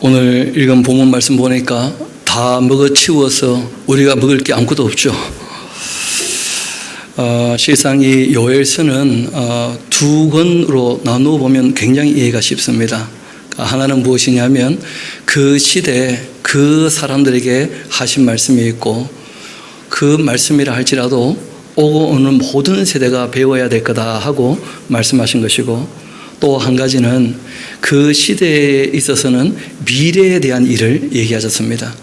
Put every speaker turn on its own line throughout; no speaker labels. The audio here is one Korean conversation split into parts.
오늘 읽은 본문 말씀 보니까 다 먹어치워서 우리가 먹을 게 아무것도 없죠. 실상 이 요엘서는 두 권으로 나누어 보면 굉장히 이해가 쉽습니다. 하나는 무엇이냐면 그 시대 그 사람들에게 하신 말씀이 있고, 그 말씀이라 할지라도 오고 오는 모든 세대가 배워야 될 거다 하고 말씀하신 것이고, 또 한 가지는 그 시대에 있어서는 미래에 대한 일을 얘기하셨습니다.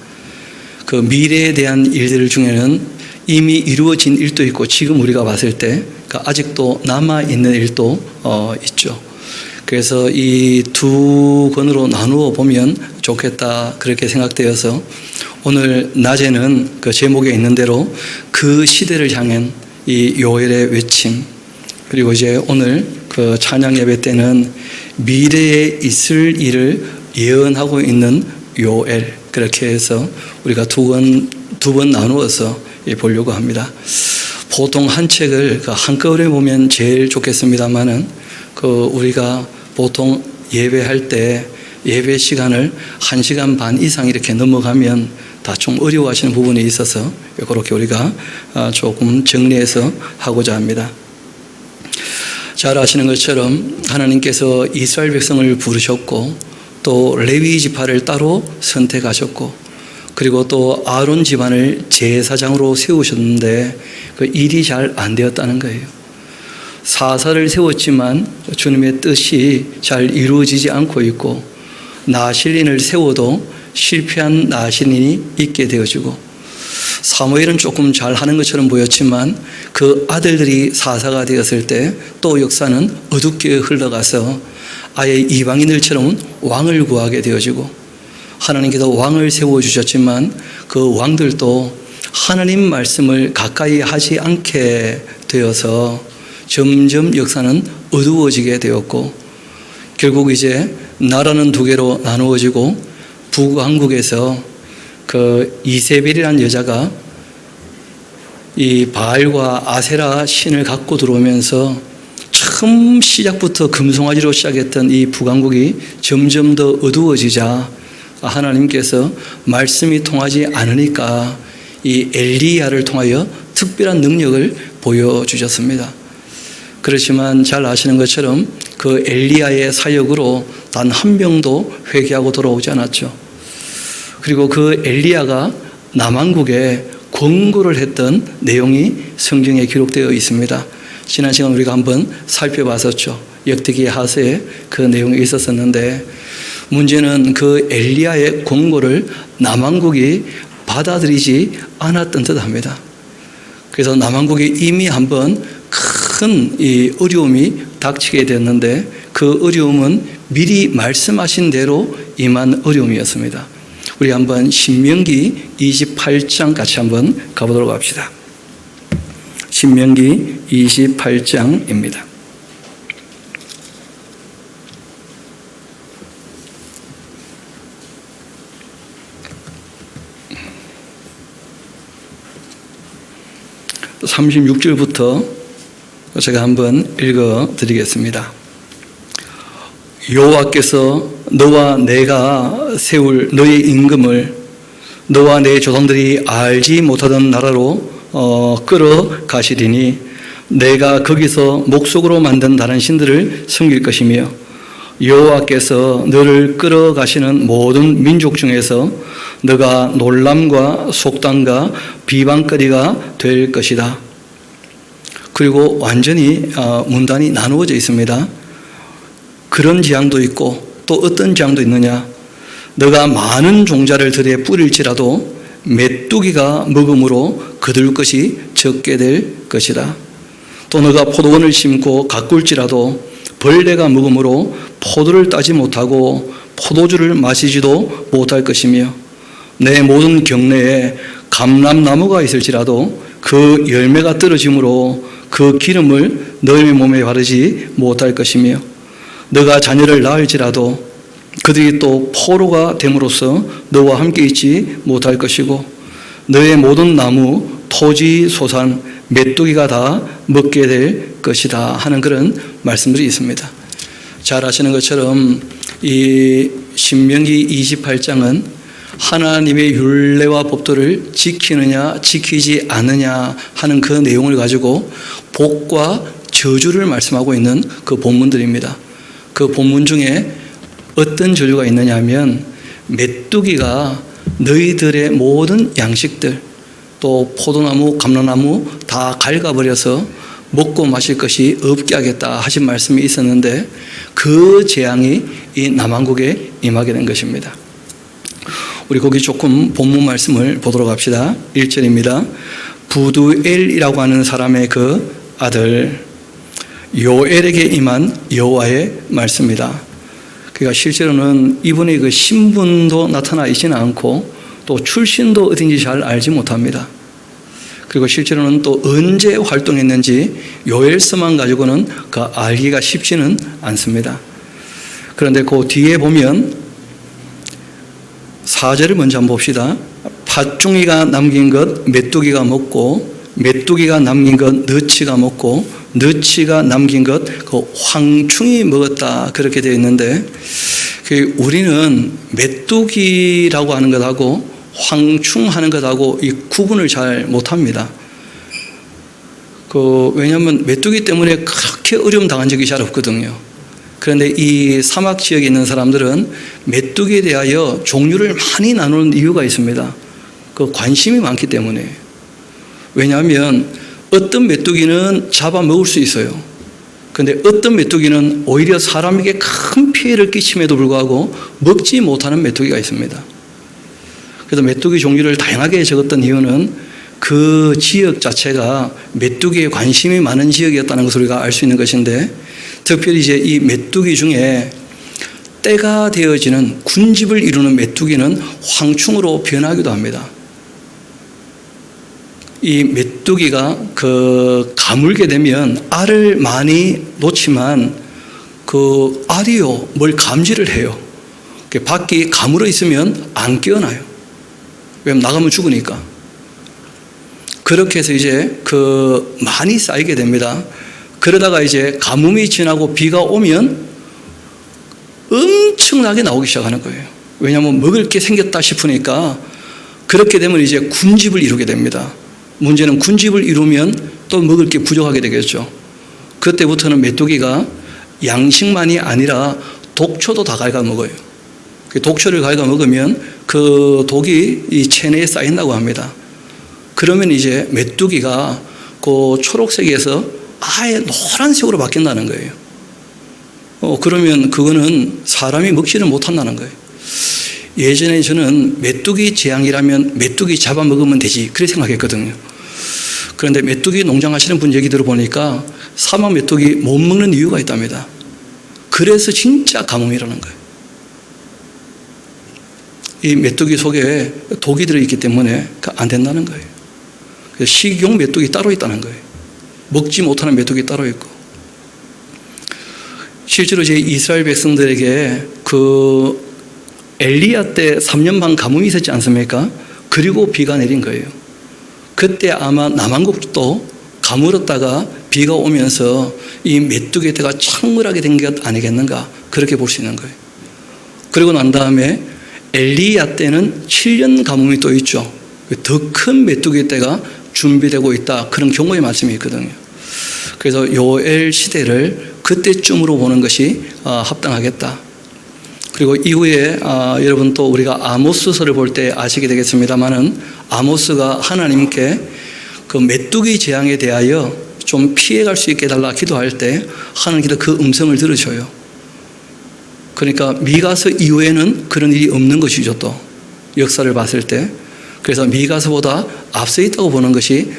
그 미래에 대한 일들 중에는 이미 이루어진 일도 있고, 지금 우리가 봤을 때 아직도 남아있는 일도 있죠. 그래서 이 두 권으로 나누어 보면 좋겠다, 그렇게 생각되어서 오늘 낮에는 그 제목에 있는 대로 그 시대를 향한 이 요엘의 외침, 그리고 이제 오늘 그 찬양 예배 때는 미래에 있을 일을 예언하고 있는 요엘, 그렇게 해서 우리가 두 번 나누어서 보려고 합니다. 보통 한 책을 한꺼번에 보면 제일 좋겠습니다만은 우리가 보통 예배할 때 예배 시간을 1시간 반 이상 이렇게 넘어가면 다 좀 어려워하시는 부분이 있어서 그렇게 우리가 조금 정리해서 하고자 합니다. 잘 아시는 것처럼 하나님께서 이스라엘 백성을 부르셨고, 또 레위 지파를 따로 선택하셨고, 그리고 또 아론 집안을 제사장으로 세우셨는데 그 일이 잘 안 되었다는 거예요. 사사를 세웠지만 주님의 뜻이 잘 이루어지지 않고 있고, 나실인을 세워도 실패한 나실인이 있게 되어지고, 사무엘은 조금 잘하는 것처럼 보였지만 그 아들들이 사사가 되었을 때 또 역사는 어둡게 흘러가서 아예 이방인들처럼 왕을 구하게 되어지고, 하나님께서 왕을 세워주셨지만 그 왕들도 하나님 말씀을 가까이 하지 않게 되어서 점점 역사는 어두워지게 되었고, 결국 이제 나라는 두 개로 나누어지고, 북왕국에서 그 이세벨이라는 여자가 이 바알과 아세라 신을 갖고 들어오면서 처음 시작부터 금송아지로 시작했던 이 북왕국이 점점 더 어두워지자 하나님께서 말씀이 통하지 않으니까 이 엘리야를 통하여 특별한 능력을 보여주셨습니다. 그렇지만 잘 아시는 것처럼 그 엘리야의 사역으로 단 한 명도 회개하고 돌아오지 않았죠. 그리고 그 엘리야가 남왕국에 권고를 했던 내용이 성경에 기록되어 있습니다. 지난 시간 우리가 한번 살펴봤었죠. 역대기 하서에 그 내용이 있었었는데, 문제는 그 엘리야의 권고를 남왕국이 받아들이지 않았던 듯합니다. 그래서 남왕국이 이미 한번 큰 이 어려움이 닥치게 됐는데, 그 어려움은 미리 말씀하신 대로 임한 어려움이었습니다. 우리 한번 신명기 28장 같이 한번 가보도록 합시다. 신명기 28장입니다. (36절부터) 제가 한번 읽어 드리겠습니다. 여호와께서 너와 내가 세울 너의 임금을 너와 내 조상들이 알지 못하던 나라로 끌어가시리니, 내가 거기서 목석으로 만든 다른 신들을 섬길 것이며, 여호와께서 너를 끌어가시는 모든 민족 중에서 너가 놀람과 속담과 비방거리가 될 것이다. 그리고 완전히 문단이 나누어져 있습니다. 그런 재앙도 있고 또 어떤 재앙도 있느냐? 너가 많은 종자를 들에 뿌릴지라도 메뚜기가 먹음으로 거둘 것이 적게 될 것이다. 또 너가 포도원을 심고 가꿀지라도 벌레가 먹음으로 포도를 따지 못하고 포도주를 마시지도 못할 것이며, 내 모든 경내에 감람나무가 있을지라도 그 열매가 떨어짐으로 그 기름을 너희 몸에 바르지 못할 것이며, 너가 자녀를 낳을지라도 그들이 또 포로가 됨으로써 너와 함께 있지 못할 것이고, 너의 모든 나무, 토지, 소산, 메뚜기가 다 먹게 될 것이다 하는 그런 말씀들이 있습니다. 잘 아시는 것처럼 이 신명기 28장은 하나님의 율례와 법도를 지키느냐 지키지 않느냐 하는 그 내용을 가지고 복과 저주를 말씀하고 있는 그 본문들입니다. 그 본문 중에 어떤 저주가 있느냐 하면 메뚜기가 너희들의 모든 양식들 또 포도나무, 감람나무 다 갉아버려서 먹고 마실 것이 없게 하겠다 하신 말씀이 있었는데 그 재앙이 이 남왕국에 임하게 된 것입니다. 우리 거기 조금 본문 말씀을 보도록 합시다. 1절입니다. 부두엘이라고 하는 사람의 그 아들 요엘에게 임한 여호와의 말씀이다. 그러니까 실제로는 이분의 그 신분도 나타나 있지는 않고 또 출신도 어딘지 잘 알지 못합니다. 그리고 실제로는 또 언제 활동했는지 요엘서만 가지고는 그 알기가 쉽지는 않습니다. 그런데 그 뒤에 보면 4절을 먼저 한번 봅시다. 팥종이가 남긴 것 메뚜기가 먹고 메뚜기가 남긴 것 너치가 먹고 너치가 남긴 것 그 황충이 먹었다 그렇게 되어 있는데 우리는 메뚜기라고 하는 것하고 황충하는 것하고 이 구분을 잘 못합니다. 왜냐하면 메뚜기 때문에 그렇게 어려움 당한 적이 잘 없거든요. 그런데 이 사막 지역에 있는 사람들은 메뚜기에 대하여 종류를 많이 나누는 이유가 있습니다. 그 관심이 많기 때문에. 왜냐하면 어떤 메뚜기는 잡아먹을 수 있어요. 그런데 어떤 메뚜기는 오히려 사람에게 큰 피해를 끼침에도 불구하고 먹지 못하는 메뚜기가 있습니다. 그래서 메뚜기 종류를 다양하게 적었던 이유는 그 지역 자체가 메뚜기에 관심이 많은 지역이었다는 것을 우리가 알 수 있는 것인데, 특별히 이제 이 메뚜기 중에 때가 되어지는 군집을 이루는 메뚜기는 황충으로 변하기도 합니다. 이 메뚜기가 가물게 되면 알을 많이 놓지만 그 알이요 뭘 감지를 해요. 밖이 가물어 있으면 안 깨어나요. 왜냐면 나가면 죽으니까. 그렇게 해서 이제 많이 쌓이게 됩니다. 그러다가 이제 가뭄이 지나고 비가 오면 엄청나게 나오기 시작하는 거예요. 왜냐하면 먹을 게 생겼다 싶으니까. 그렇게 되면 이제 군집을 이루게 됩니다. 문제는 군집을 이루면 또 먹을 게 부족하게 되겠죠. 그때부터는 메뚜기가 양식만이 아니라 독초도 다 갉아먹어요. 독초를 갉아먹으면 그 독이 이 체내에 쌓인다고 합니다. 그러면 이제 메뚜기가 그 초록색에서 아예 노란색으로 바뀐다는 거예요. 그러면 그거는 사람이 먹지를 못한다는 거예요. 예전에 저는 메뚜기 재앙이라면 메뚜기 잡아먹으면 되지 그렇게 생각했거든요. 그런데 메뚜기 농장 하시는 분 얘기 들어보니까 사막 메뚜기 못 먹는 이유가 있답니다. 그래서 진짜 가뭄이라는 거예요. 이 메뚜기 속에 독이 들어있기 때문에 안 된다는 거예요. 식용 메뚜기 따로 있다는 거예요. 먹지 못하는 메뚜기 따로 있고. 실제로 제 이스라엘 백성들에게 엘리야 때 3년 반 가뭄이 있었지 않습니까? 그리고 비가 내린 거예요. 그때 아마 남한국도 가물었다가 비가 오면서 이 메뚜기 때가 창물하게 된 것 아니겠는가 그렇게 볼 수 있는 거예요. 그리고 난 다음에 엘리야 때는 7년 가뭄이 또 있죠. 더 큰 메뚜기 때가 준비되고 있다 그런 경고의 말씀이 있거든요. 그래서 요엘 시대를 그때쯤으로 보는 것이 합당하겠다. 그리고 이후에 여러분 또 우리가 아모스서를 볼 때 아시게 되겠습니다만은 아모스가 하나님께 그 메뚜기 재앙에 대하여 좀 피해갈 수 있게 해달라 기도할 때 하나님께서 그 음성을 들으셔요. 그러니까 미가서 이후에는 그런 일이 없는 것이죠. 또 역사를 봤을 때. 그래서 미가서보다 앞서 있다고 보는 것이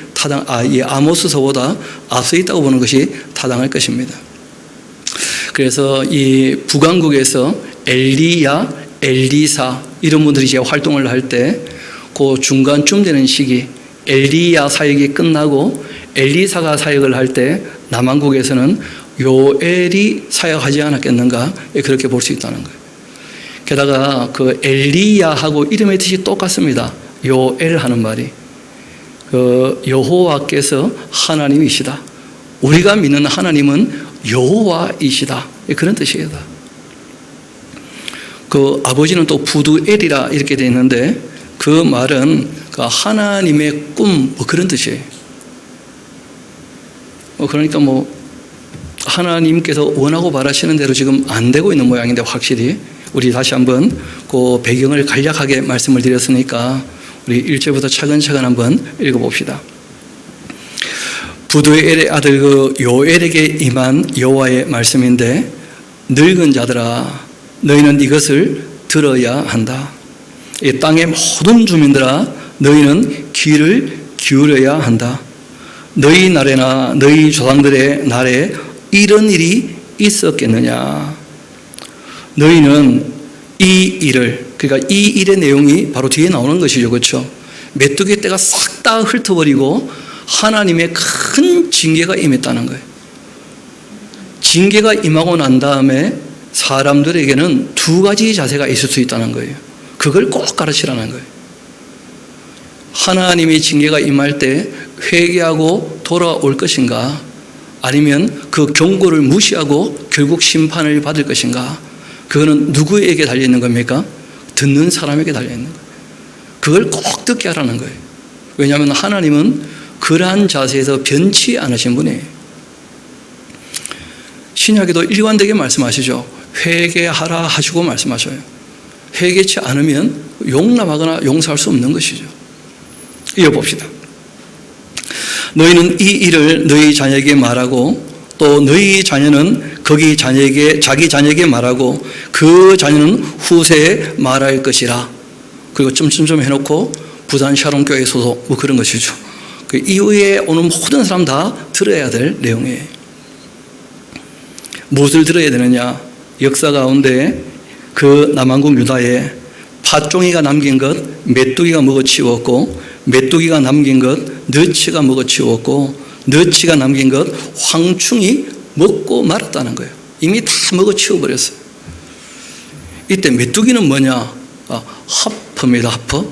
이 아모스서보다 앞서 있다고 보는 것이 타당할 것입니다. 그래서 이 북왕국에서 엘리야, 엘리사 이런 분들이 이제 활동을 할 때 그 중간쯤 되는 시기 엘리야 사역이 끝나고 엘리사가 사역을 할 때 남한국에서는 요엘이 사역하지 않았겠는가 그렇게 볼 수 있다는 거예요. 게다가 그 엘리야하고 이름의 뜻이 똑같습니다. 요엘 하는 말이 여호와께서 하나님이시다. 우리가 믿는 하나님은 여호와이시다. 그런 뜻이에요. 그 아버지는 또 부두엘이라 이렇게 되어 있는데 그 말은 그 하나님의 꿈 뭐 그런 뜻이에요. 그러니까 뭐 하나님께서 원하고 바라시는 대로 지금 안 되고 있는 모양인데 확실히 우리 다시 한번 그 배경을 간략하게 말씀을 드렸으니까 우리 1절부터 차근차근 한번 읽어봅시다. 부두엘의 아들 그 요엘에게 임한 여호와의 말씀인데 늙은 자들아 너희는 이것을 들어야 한다. 이 땅의 모든 주민들아 너희는 귀를 기울여야 한다. 너희 날에나 너희 조상들의 날에 이런 일이 있었겠느냐. 너희는 이 일을, 그러니까 이 일의 내용이 바로 뒤에 나오는 것이죠. 그렇죠? 메뚜기 떼가 싹 다 훑어버리고 하나님의 큰 징계가 임했다는 거예요. 징계가 임하고 난 다음에 사람들에게는 두 가지 자세가 있을 수 있다는 거예요. 그걸 꼭 가르치라는 거예요. 하나님의 징계가 임할 때 회개하고 돌아올 것인가, 아니면 그 경고를 무시하고 결국 심판을 받을 것인가. 그거는 누구에게 달려있는 겁니까? 듣는 사람에게 달려있는 거예요. 그걸 꼭 듣게 하라는 거예요. 왜냐하면 하나님은 그러한 자세에서 변치 않으신 분이에요. 신약에도 일관되게 말씀하시죠. 회개하라 하시고 말씀하셔요. 회개치 않으면 용납하거나 용서할 수 없는 것이죠. 이어봅시다. 너희는 이 일을 너희 자녀에게 말하고 또 너희 자녀는 거기 자기 자녀에게 말하고 그 자녀는 후세에 말할 것이라. 그리고 점점점 해놓고 부산 샤롬 교회 소속 뭐 그런 것이죠. 그 이후에 오는 모든 사람 다 들어야 될 내용이에요. 무엇을 들어야 되느냐? 역사 가운데 그 남한국 유다에 팥종이가 남긴 것 메뚜기가 먹어치웠고, 메뚜기가 남긴 것 너치가 먹어치웠고, 너치가 남긴 것 황충이 먹고 말았다는 거예요. 이미 다 먹어치워버렸어요. 이때 메뚜기는 뭐냐? 하퍼입니다. 하퍼.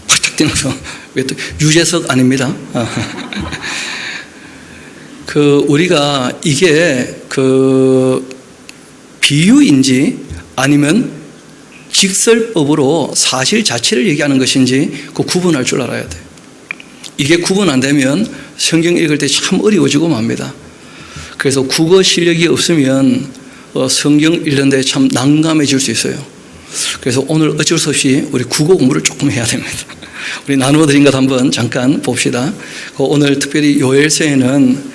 탁 뛰어서 메뚜기. 유재석 아닙니다. 우리가 이게 비유인지 아니면 직설법으로 사실 자체를 얘기하는 것인지 구분할 줄 알아야 돼요. 이게 구분 안 되면 성경 읽을 때 참 어려워지고 맙니다. 그래서 국어 실력이 없으면 성경 읽는데 참 난감해질 수 있어요. 그래서 오늘 어쩔 수 없이 우리 국어 공부를 조금 해야 됩니다. 우리 나누어 드린 것 한번 잠깐 봅시다. 오늘 특별히 요엘서에는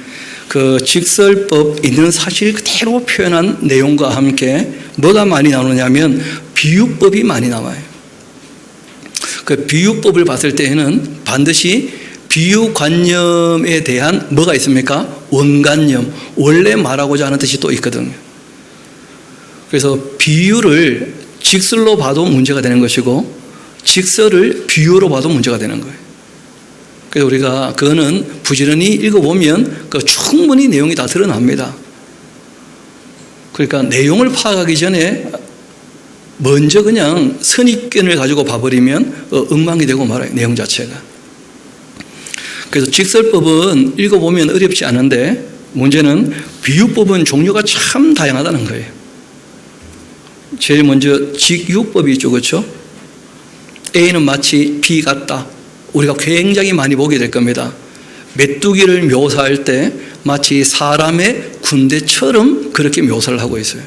그 직설법 있는 사실 그대로 표현한 내용과 함께 뭐가 많이 나오느냐면 비유법이 많이 나와요. 그 비유법을 봤을 때에는 반드시 비유관념에 대한 뭐가 있습니까? 원관념, 원래 말하고자 하는 뜻이 또 있거든요. 그래서 비유를 직설로 봐도 문제가 되는 것이고 직설을 비유로 봐도 문제가 되는 거예요. 그래서 우리가 그거는 부지런히 읽어보면 충분히 내용이 다 드러납니다. 그러니까 내용을 파악하기 전에 먼저 그냥 선입견을 가지고 봐버리면 엉망이 되고 말아요. 내용 자체가. 그래서 직설법은 읽어보면 어렵지 않은데 문제는 비유법은 종류가 참 다양하다는 거예요. 제일 먼저 직유법이 있죠. 그렇죠? A는 마치 B 같다. 우리가 굉장히 많이 보게 될 겁니다. 메뚜기를 묘사할 때 마치 사람의 군대처럼 그렇게 묘사를 하고 있어요.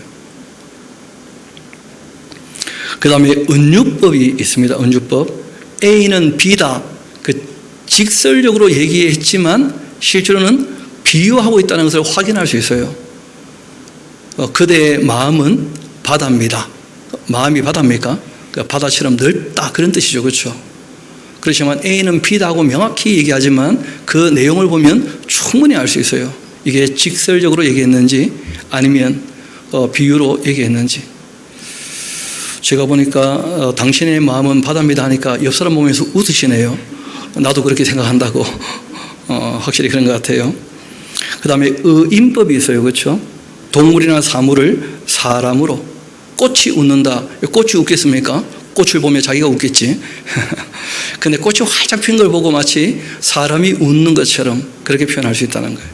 그 다음에 은유법이 있습니다. 은유법. A는 B다. 직설적으로 얘기했지만 실제로는 비유하고 있다는 것을 확인할 수 있어요. 그대의 마음은 바다입니다. 마음이 바다입니까? 바다처럼 넓다 그런 뜻이죠. 그렇죠? 그렇지만 A는 B다고 명확히 얘기하지만 그 내용을 보면 충분히 알 수 있어요. 이게 직설적으로 얘기했는지 아니면 비유로 얘기했는지. 제가 보니까 당신의 마음은 바다입니다 하니까 옆 사람 보면서 웃으시네요. 나도 그렇게 생각한다고. 확실히 그런 것 같아요. 그 다음에 의인법이 있어요. 그렇죠? 동물이나 사물을 사람으로. 꽃이 웃는다. 꽃이 웃겠습니까? 꽃을 보면 자기가 웃겠지. 근데 꽃이 활짝 핀 걸 보고 마치 사람이 웃는 것처럼 그렇게 표현할 수 있다는 거예요.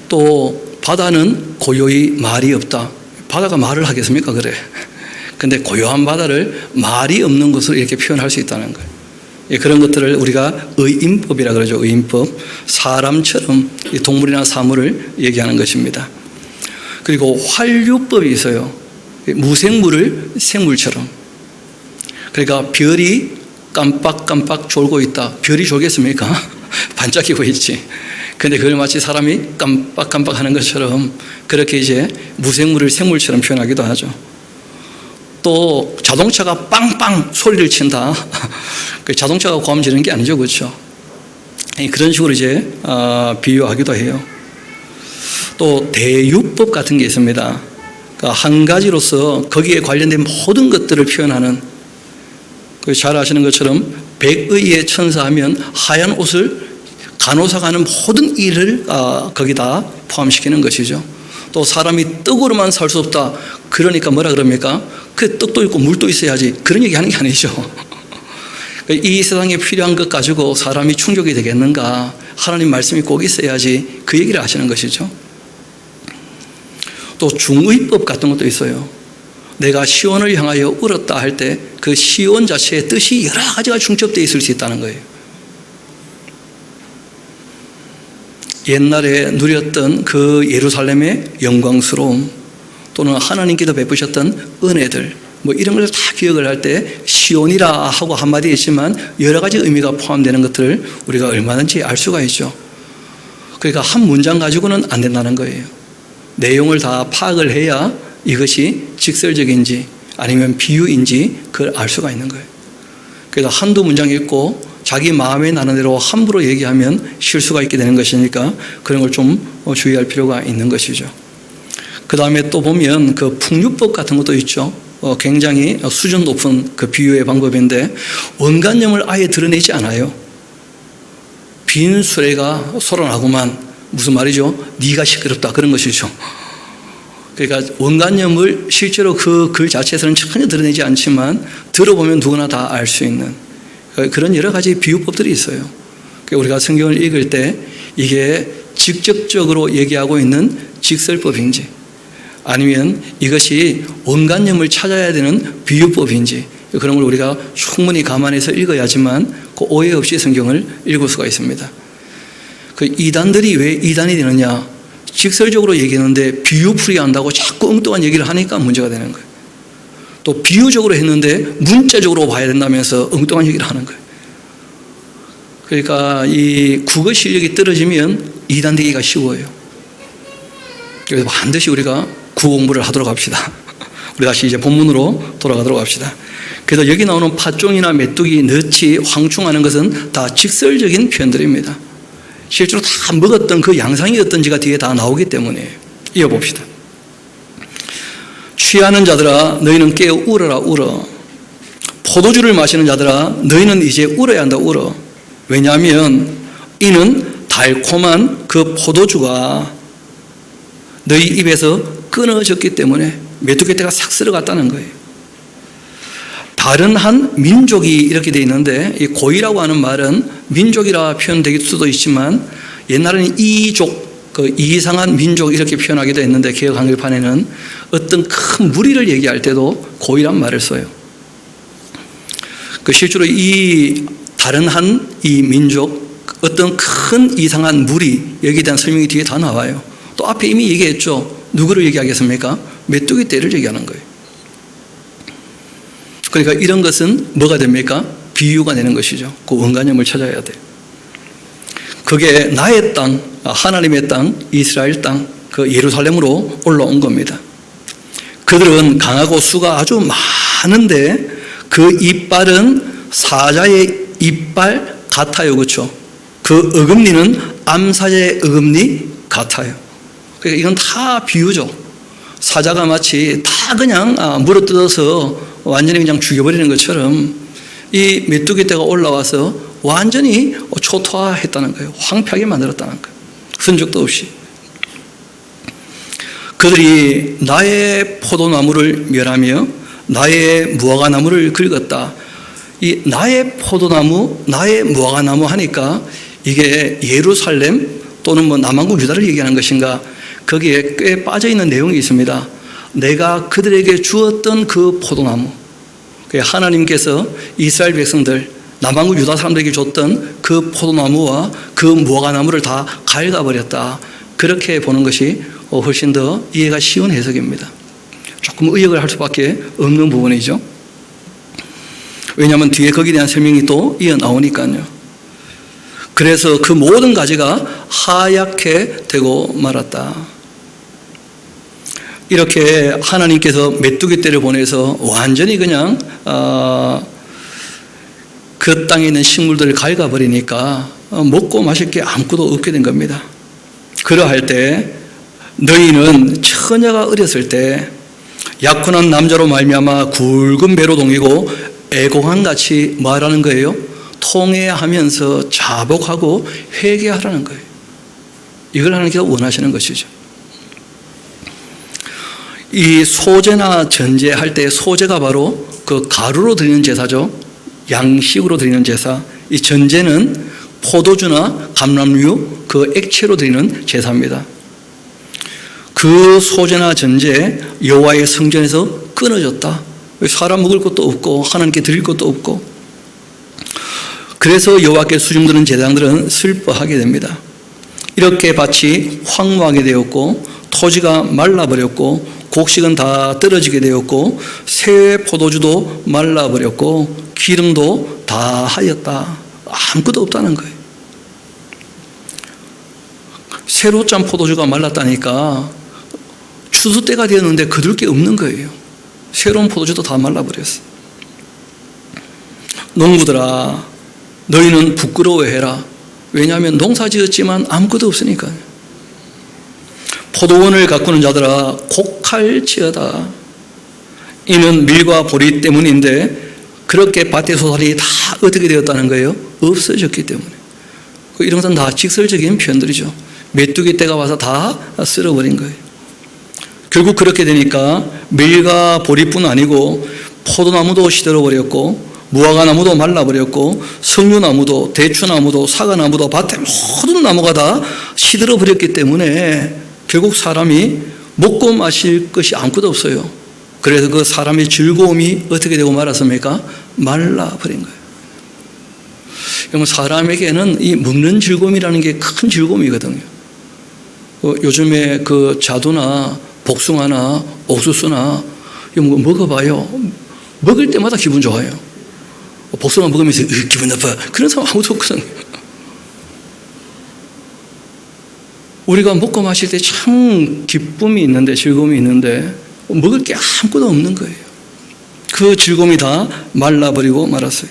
또 바다는 고요히 말이 없다. 바다가 말을 하겠습니까? 그래. 근데 고요한 바다를 말이 없는 것으로 이렇게 표현할 수 있다는 거예요. 예, 그런 것들을 우리가 의인법이라 그러죠. 의인법. 사람처럼 동물이나 사물을 얘기하는 것입니다. 그리고 환류법이 있어요. 무생물을 생물처럼. 그러니까 별이 깜빡깜빡 졸고 있다. 별이 졸겠습니까? 반짝이고 있지. 근데 그걸 마치 사람이 깜빡깜빡 하는 것처럼 그렇게 이제 무생물을 생물처럼 표현하기도 하죠. 또 자동차가 빵빵 소리를 친다. 자동차가 고함 지르는 게 아니죠. 그렇죠? 그런 식으로 이제 비유하기도 해요. 또 대유법 같은 게 있습니다. 그러니까 한 가지로서 거기에 관련된 모든 것들을 표현하는, 잘 아시는 것처럼 백의의 천사하면 하얀 옷을 간호사가 하는 모든 일을 거기다 포함시키는 것이죠. 또 사람이 떡으로만 살 수 없다. 그러니까 뭐라 그럽니까? 그 떡도 있고 물도 있어야지. 그런 얘기 하는 게 아니죠. 이 세상에 필요한 것 가지고 사람이 충족이 되겠는가? 하나님 말씀이 꼭 있어야지. 그 얘기를 하시는 것이죠. 또 중의법 같은 것도 있어요. 내가 시온을 향하여 울었다 할 때 그 시온 자체의 뜻이 여러 가지가 중첩되어 있을 수 있다는 거예요. 옛날에 누렸던 그 예루살렘의 영광스러움, 또는 하나님께서 베푸셨던 은혜들, 뭐 이런 걸 다 기억을 할 때 시온이라 하고 한마디 있지만 여러 가지 의미가 포함되는 것들을 우리가 얼마든지 알 수가 있죠. 그러니까 한 문장 가지고는 안 된다는 거예요. 내용을 다 파악을 해야 이것이 직설적인지 아니면 비유인지 그걸 알 수가 있는 거예요. 그래서 한두 문장 읽고 자기 마음에 나는 대로 함부로 얘기하면 실수가 있게 되는 것이니까 그런 걸 좀 주의할 필요가 있는 것이죠. 그 다음에 또 보면 그 풍류법 같은 것도 있죠. 굉장히 수준 높은 그 비유의 방법인데 원간염을 아예 드러내지 않아요. 빈 수레가 솟아나고만 무슨 말이죠? 네가 시끄럽다 그런 것이죠. 그러니까 원간염을 실제로 그 글 자체에서는 전혀 드러내지 않지만 들어보면 누구나 다 알 수 있는 그런 여러 가지 비유법들이 있어요. 우리가 성경을 읽을 때 이게 직접적으로 얘기하고 있는 직설법인지 아니면 이것이 원간염을 찾아야 되는 비유법인지 그런 걸 우리가 충분히 감안해서 읽어야지만 그 오해 없이 성경을 읽을 수가 있습니다. 그 이단들이 왜 이단이 되느냐? 직설적으로 얘기했는데 비유풀이 한다고 자꾸 엉뚱한 얘기를 하니까 문제가 되는 거예요. 또 비유적으로 했는데 문자적으로 봐야 된다면서 엉뚱한 얘기를 하는 거예요. 그러니까 이 국어 실력이 떨어지면 이단 되기가 쉬워요. 그래서 반드시 우리가 국어 공부를 하도록 합시다. 우리 다시 이제 본문으로 돌아가도록 합시다. 그래서 여기 나오는 팥종이나 메뚜기, 너치, 황충하는 것은 다 직설적인 표현들입니다. 실제로 다 먹었던 그 양상이 어떤지가 뒤에 다 나오기 때문에 이어봅시다. 취하는 자들아 너희는 깨어 울어라 울어. 포도주를 마시는 자들아 너희는 이제 울어야 한다 울어. 왜냐하면 이는 달콤한 그 포도주가 너희 입에서 끊어졌기 때문에 메뚜기 떼가 싹 쓸어갔다는 거예요. 다른 한 민족이 이렇게 되어 있는데 이 고이라고 하는 말은 민족이라 표현될 수도 있지만 옛날에는 이족, 그 이상한 민족 이렇게 표현하기도 했는데 개역 한글판에는 어떤 큰 무리를 얘기할 때도 고이란 말을 써요. 그 실제로 이 다른 한 이 민족 어떤 큰 이상한 무리 여기에 대한 설명이 뒤에 다 나와요. 또 앞에 이미 얘기했죠. 누구를 얘기하겠습니까? 메뚜기 떼를 얘기하는 거예요. 그러니까 이런 것은 뭐가 됩니까? 비유가 되는 것이죠. 그 원간염을 찾아야 돼요. 그게 나의 땅, 하나님의 땅, 이스라엘 땅, 그 예루살렘으로 올라온 겁니다. 그들은 강하고 수가 아주 많은데 그 이빨은 사자의 이빨 같아요. 그렇죠? 그 어금니는 암사자의 어금니 같아요. 그러니까 이건 다 비유죠. 사자가 마치 다 그냥 물어뜯어서 완전히 그냥 죽여버리는 것처럼 이 메뚜기 떼가 올라와서 완전히 초토화했다는 거예요. 황폐하게 만들었다는 거예요. 흔적도 없이. 그들이 나의 포도나무를 멸하며 나의 무화과나무를 긁었다. 이 나의 포도나무, 나의 무화과나무 하니까 이게 예루살렘 또는 뭐 남한국 유다를 얘기하는 것인가? 거기에 꽤 빠져있는 내용이 있습니다. 내가 그들에게 주었던 그 포도나무, 하나님께서 이스라엘 백성들, 남한국 유다 사람들에게 줬던 그 포도나무와 그 무화과나무를 다 갉아버렸다. 그렇게 보는 것이 훨씬 더 이해가 쉬운 해석입니다. 조금 의역을 할 수밖에 없는 부분이죠. 왜냐하면 뒤에 거기에 대한 설명이 또 이어 나오니까요. 그래서 그 모든 가지가 하얗게 되고 말았다. 이렇게 하나님께서 메뚜기 떼를 보내서 완전히 그냥 그 땅에 있는 식물들을 갉아버리니까 먹고 마실 게 아무것도 없게 된 겁니다. 그러할 때 너희는 처녀가 어렸을 때 약혼한 남자로 말미암아 굵은 배로 동이고 애공한같이 뭐하라는 거예요? 통회하면서 자복하고 회개하라는 거예요. 이걸 하나님께서 원하시는 것이죠. 이 소제나 전제할 때 소제가 바로 그 가루로 드리는 제사죠. 양식으로 드리는 제사. 이 전제는 포도주나 감람류 그 액체로 드리는 제사입니다. 그 소제나 전제 여호와의 성전에서 끊어졌다. 사람 먹을 것도 없고 하나님께 드릴 것도 없고, 그래서 여호와께 수중드는 제사장들은 슬퍼하게 됩니다. 이렇게 밭이 황무하게 되었고 토지가 말라버렸고 곡식은 다 떨어지게 되었고 새 포도주도 말라버렸고 기름도 다 하였다. 아무것도 없다는 거예요. 새로 짠 포도주가 말랐다니까 추수 때가 되었는데 거둘 게 없는 거예요. 새로운 포도주도 다 말라버렸어. 농부들아, 너희는 부끄러워해라. 왜냐하면 농사 지었지만 아무것도 없으니까. 포도원을 가꾸는 자들아 곡할지어다. 이는 밀과 보리 때문인데 그렇게 밭의 소산이 다 어떻게 되었다는 거예요? 없어졌기 때문에. 이런 것은 다 직설적인 표현들이죠. 메뚜기 떼가 와서 다 쓸어버린 거예요. 결국 그렇게 되니까 밀과 보리뿐 아니고 포도나무도 시들어버렸고 무화과나무도 말라버렸고 석류나무도 대추나무도 사과나무도 밭에 모든 나무가 다 시들어버렸기 때문에 결국 사람이 먹고 마실 것이 아무것도 없어요. 그래서 그 사람의 즐거움이 어떻게 되고 말았습니까? 말라버린 거예요. 그러면 사람에게는 이 먹는 즐거움이라는 게 큰 즐거움이거든요. 요즘에 그 자두나 복숭아나 옥수수나 이거 먹어봐요. 먹을 때마다 기분 좋아요. 복숭아 먹으면서 기분 나빠. 그런 사람 아무도 없거든요. 우리가 먹고 마실 때 참 기쁨이 있는데, 즐거움이 있는데 먹을 게 아무것도 없는 거예요. 그 즐거움이 다 말라버리고 말았어요.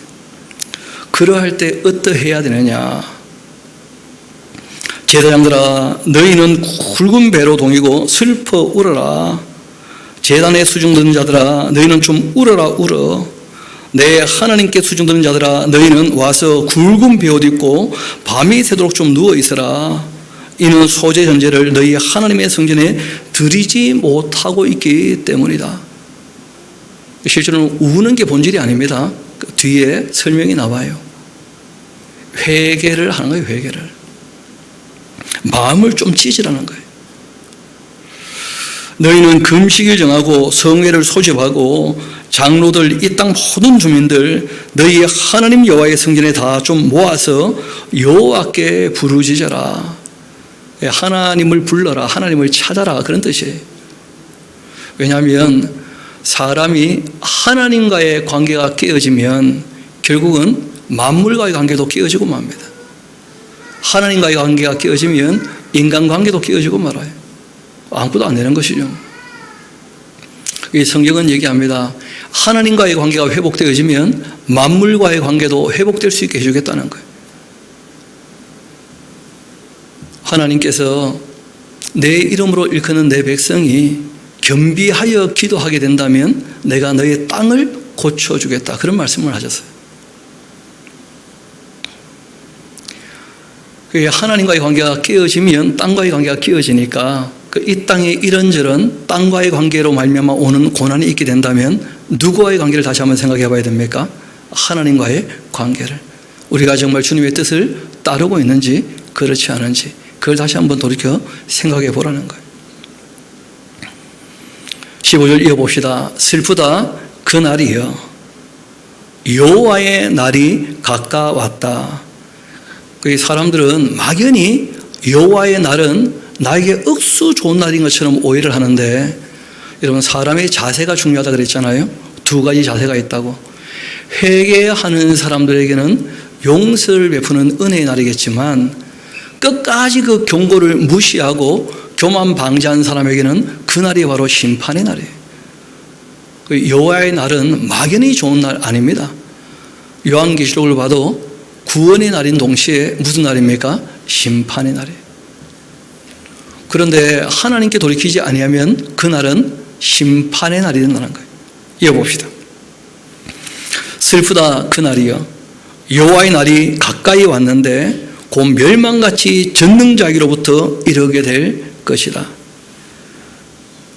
그러할 때 어떠해야 되느냐? 제사장들아, 너희는 굵은 배로 동이고 슬퍼 울어라. 제단에 수중드는 자들아, 너희는 좀 울어라 울어. 내 하나님께 수중드는 자들아, 너희는 와서 굵은 베옷 입고 밤이 새도록 좀 누워 있어라. 이는 소재 전제를 너희 하나님의 성전에 드리지 못하고 있기 때문이다. 실제로는 우는 게 본질이 아닙니다. 그 뒤에 설명이 나와요. 회개를 하는 거예요. 회개를. 마음을 좀 찢으라는 거예요. 너희는 금식을 정하고 성회를 소집하고 장로들, 이 땅 모든 주민들 너희 하나님 여호와의 성전에 다 좀 모아서 여호와께 부르짖어라. 하나님을 불러라. 하나님을 찾아라. 그런 뜻이에요. 왜냐하면 사람이 하나님과의 관계가 깨어지면 결국은 만물과의 관계도 깨어지고 맙니다. 하나님과의 관계가 깨어지면 인간관계도 깨어지고 말아요. 아무것도 안 되는 것이죠. 이 성경은 얘기합니다. 하나님과의 관계가 회복되어지면 만물과의 관계도 회복될 수 있게 해주겠다는 거예요. 하나님께서 내 이름으로 일컫는 내 백성이 겸비하여 기도하게 된다면 내가 너의 땅을 고쳐주겠다. 그런 말씀을 하셨어요. 하나님과의 관계가 깨어지면 땅과의 관계가 깨어지니까 이 땅에 이런저런 땅과의 관계로 말미암아 오는 고난이 있게 된다면 누구와의 관계를 다시 한번 생각해 봐야 됩니까? 하나님과의 관계를. 우리가 정말 주님의 뜻을 따르고 있는지 그렇지 않은지 그걸 다시 한번 돌이켜 생각해 보라는 거예요. 15절 이어봅시다. 슬프다 그 날이여 여호와의 날이 가까웠다. 그 사람들은 막연히 여호와의 날은 나에게 억수 좋은 날인 것처럼 오해를 하는데, 여러분 사람의 자세가 중요하다 그랬잖아요. 두 가지 자세가 있다고. 회개하는 사람들에게는 용서를 베푸는 은혜의 날이겠지만 끝까지 그 경고를 무시하고 교만 방지한 사람에게는 그 날이 바로 심판의 날이에요. 여호와의 날은 막연히 좋은 날 아닙니다. 요한계시록을 봐도 구원의 날인 동시에 무슨 날입니까? 심판의 날이에요. 그런데 하나님께 돌이키지 아니하면 그 날은 심판의 날이 된다는 거예요. 이어봅시다. 슬프다 그 날이여 여호와의 날이 가까이 왔는데 곧 멸망같이 전능자에게로부터 이르게 될 것이다.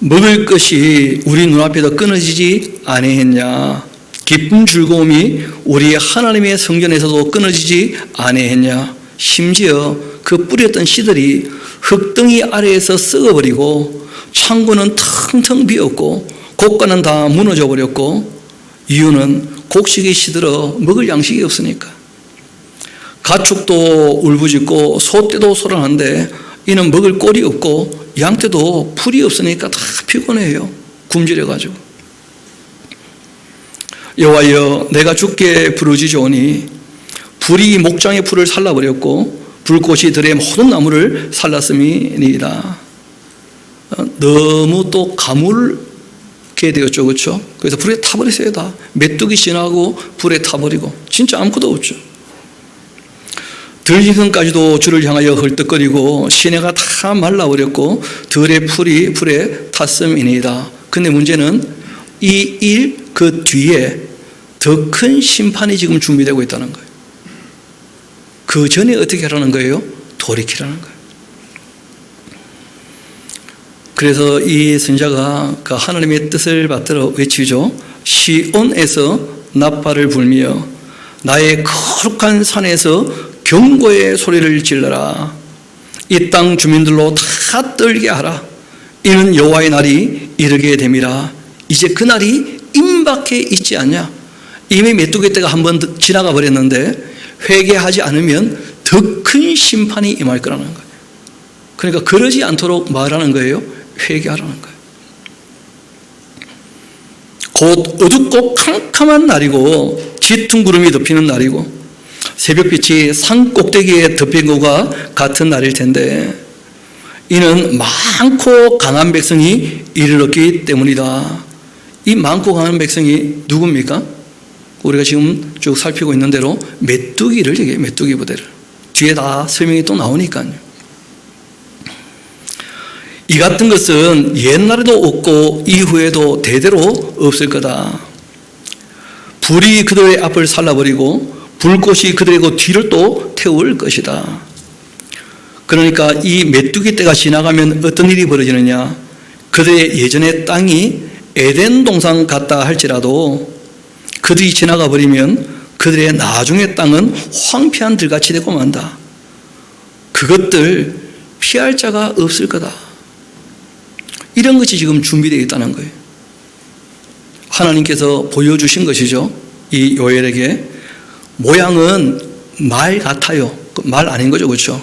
먹을 것이 우리 눈앞에서 끊어지지 아니했냐? 기쁜 즐거움이 우리 하나님의 성전에서도 끊어지지 아니했냐? 심지어 그 뿌렸던 씨들이 흙덩이 아래에서 썩어버리고 창고는 텅텅 비었고 곡간은 다 무너져 버렸고, 이유는 곡식이 시들어 먹을 양식이 없으니까. 가축도 울부짖고 소떼도 소란한데 이는 먹을 꼴이 없고 양떼도 풀이 없으니까 다 피곤해요. 굶주려가지고. 여호와여 내가 주께 부르짖으오니 불이 목장의 풀을 살라버렸고 불꽃이 들의 모든 나무를 살랐음이니이다. 너무 또 가물게 되었죠. 그렇죠? 그래서 불에 타버렸어요. 다 메뚜기 지나고 불에 타버리고 진짜 아무것도 없죠. 들짐승까지도 주를 향하여 헐떡거리고 시내가 다 말라버렸고 들의 풀이 불에 탔음이니이다. 근데 문제는 이 일 그 뒤에 더 큰 심판이 지금 준비되고 있다는 거예요. 그 전에 어떻게 하라는 거예요? 돌이키라는 거예요. 그래서 이 선지자가 그 하나님의 뜻을 받들어 외치죠. 시온에서 나팔을 불며 나의 거룩한 산에서 경고의 소리를 질러라. 이 땅 주민들로 다 떨게 하라. 이는 여호와의 날이 이르게 됨이라. 이제 그 날이 임박해 있지 않냐? 이미 메뚜기 때가 한번 지나가 버렸는데 회개하지 않으면 더 큰 심판이 임할 거라는 거예요. 그러니까 그러지 않도록 말하는 거예요. 회개하라는 거예요. 곧 어둡고 캄캄한 날이고 짙은 구름이 덮이는 날이고 새벽빛이 산 꼭대기에 덮인 것과 같은 날일 텐데, 이는 많고 강한 백성이 이르렀기 때문이다. 이 많고 강한 백성이 누굽니까? 우리가 지금 쭉 살피고 있는 대로 메뚜기를 얘기해요. 메뚜기 부대를. 뒤에 다 설명이 또 나오니까요. 이 같은 것은 옛날에도 없고 이후에도 대대로 없을 거다. 불이 그들의 앞을 살라버리고 불꽃이 그들의 뒤를 또 태울 것이다. 그러니까 이 메뚜기 때가 지나가면 어떤 일이 벌어지느냐? 그들의 예전의 땅이 에덴 동산 같다 할지라도 그들이 지나가 버리면 그들의 나중의 땅은 황폐한 들같이 되고 만다. 그것들 피할 자가 없을 거다. 이런 것이 지금 준비되어 있다는 거예요. 하나님께서 보여주신 것이죠. 이 요엘에게. 모양은 말 같아요. 말 아닌 거죠. 그렇죠?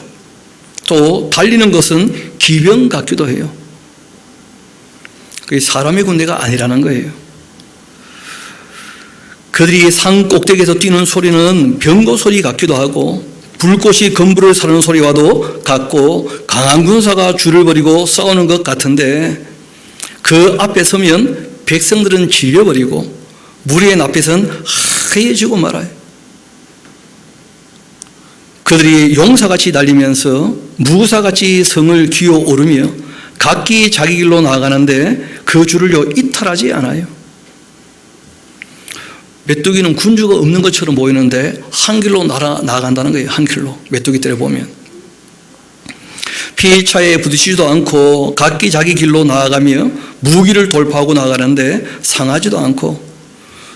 또 달리는 것은 기병 같기도 해요. 그게 사람의 군대가 아니라는 거예요. 그들이 산 꼭대기에서 뛰는 소리는 병거 소리 같기도 하고 불꽃이 건물을 사르는 소리와도 같고 강한 군사가 줄을 벌이고 싸우는 것 같은데, 그 앞에 서면 백성들은 질려버리고 무리의 앞에서는 하얘지고 말아요. 그들이 용사같이 달리면서 무사같이 성을 기어오르며 각기 자기 길로 나아가는데 그 줄을요 이탈하지 않아요. 메뚜기는 군주가 없는 것처럼 보이는데 한 길로 나아간다는 거예요. 한 길로. 메뚜기 떼를 보면 피차에 부딪히지도 않고 각기 자기 길로 나아가며 무기를 돌파하고 나가는데 상하지도 않고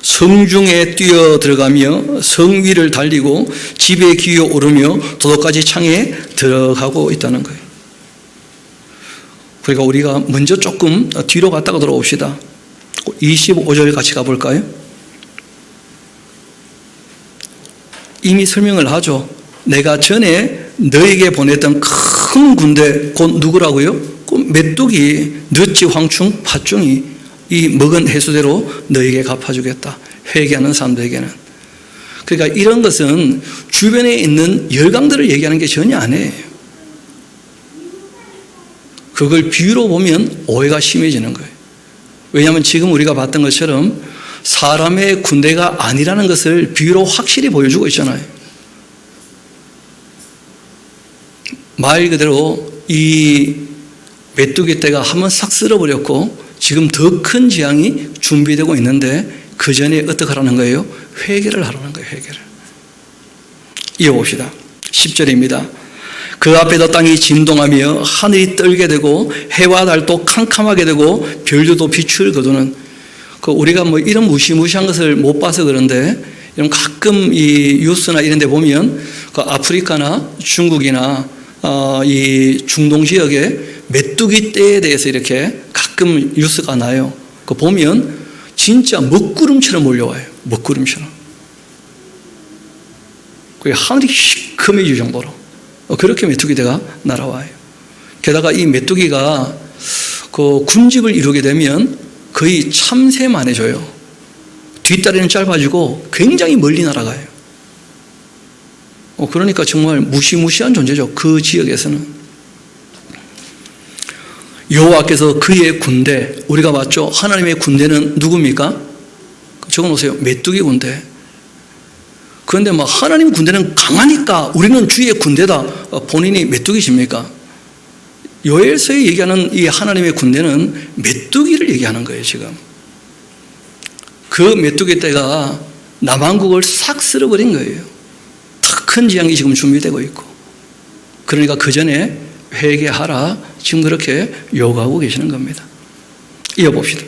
성중에 뛰어 들어가며 성 위를 달리고 집에 기어오르며 도덕까지 창에 들어가고 있다는 거예요. 그러니까 우리가 먼저 조금 뒤로 갔다가 돌아옵시다. 25절 같이 가볼까요? 이미 설명을 하죠. 내가 전에 너에게 보냈던 큰 군대, 곧 누구라고요? 곧 메뚜기, 너치, 황충, 팥중이 이 먹은 해수대로 너에게 갚아주겠다. 회개하는 사람들에게는. 그러니까 이런 것은 주변에 있는 열강들을 얘기하는 게 전혀 아니에요. 그걸 비유로 보면 오해가 심해지는 거예요. 왜냐하면 지금 우리가 봤던 것처럼 사람의 군대가 아니라는 것을 비유로 확실히 보여주고 있잖아요. 말 그대로 이 메뚜기 떼가 한번 싹 쓸어버렸고 지금 더 큰 재앙이 준비되고 있는데 그 전에 어떻게 하라는 거예요? 회개를 하라는 거예요. 회개를. 이어봅시다. 10절입니다. 그 앞에도 땅이 진동하며 하늘이 떨게 되고 해와 달도 캄캄하게 되고 별들도 빛을 거두는, 우리가 뭐 이런 무시무시한 것을 못 봐서 그런데 가끔 이 뉴스나 이런 데 보면 아프리카나 중국이나 이 중동 지역에 메뚜기 떼에 대해서 이렇게 가끔 뉴스가 나요. 보면 진짜 먹구름처럼 몰려와요. 먹구름처럼. 하늘이 시커매질 정도로 그렇게 메뚜기대가 날아와요. 게다가 이 메뚜기가 군집을 이루게 되면 거의 참새만해져요. 뒷다리는 짧아지고 굉장히 멀리 날아가요. 그러니까 정말 무시무시한 존재죠. 그 지역에서는. 여호와께서 그의 군대, 우리가 봤죠? 하나님의 군대는 누굽니까? 적어놓으세요. 메뚜기 군대. 그런데 하나님 군대는 강하니까 우리는 주의 군대다. 본인이 메뚜기십니까? 요엘서에 얘기하는 이 하나님의 군대는 메뚜기를 얘기하는 거예요. 지금 그 메뚜기 떼가 남한국을 싹 쓸어버린 거예요. 더 큰 재앙이 지금 준비되고 있고, 그러니까 그 전에 회개하라, 지금 그렇게 요구하고 계시는 겁니다. 이어봅시다.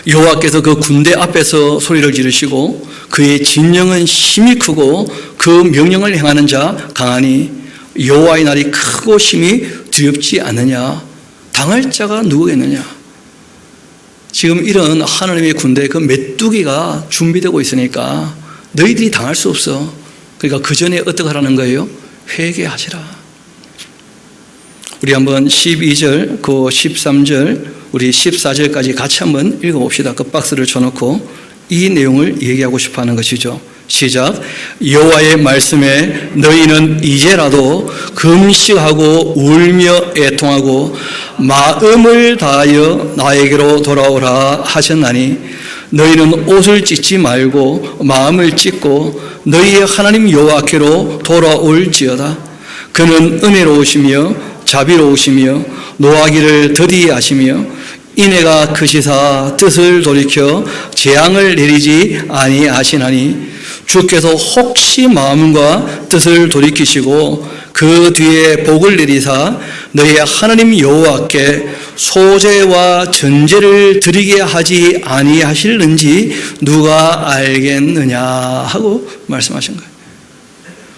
여호와께서 그 군대 앞에서 소리를 지르시고 그의 진영은 힘이 크고 그 명령을 행하는 자 강하니 여호와의 날이 크고 심히 두렵지 않느냐. 당할 자가 누구겠느냐. 지금 이런 하나님의 군대, 그 메뚜기가 준비되고 있으니까 너희들이 당할 수 없어. 그러니까 그 전에 어떻게 하라는 거예요? 회개하시라. 우리 한번 12절, 그 13절, 우리 14절까지 같이 한번 읽어봅시다. 그 박스를 쳐놓고 이 내용을 얘기하고 싶어 하는 것이죠. 시작. 여호와의 말씀에 너희는 이제라도 금식하고 울며 애통하고 마음을 다하여 나에게로 돌아오라 하셨나니 너희는 옷을 찢지 말고 마음을 찢고 너희의 하나님 여호와께로 돌아올지어다. 그는 은혜로우시며 자비로우시며 노하기를 더디 하시며 인애가 크시사 뜻을 돌이켜 재앙을 내리지 아니하시나니 주께서 혹시 마음과 뜻을 돌이키시고 그 뒤에 복을 내리사 너희의 하나님 여호와께 소제와 전제를 드리게 하지 아니하실는지 누가 알겠느냐 하고 말씀하신 거예요.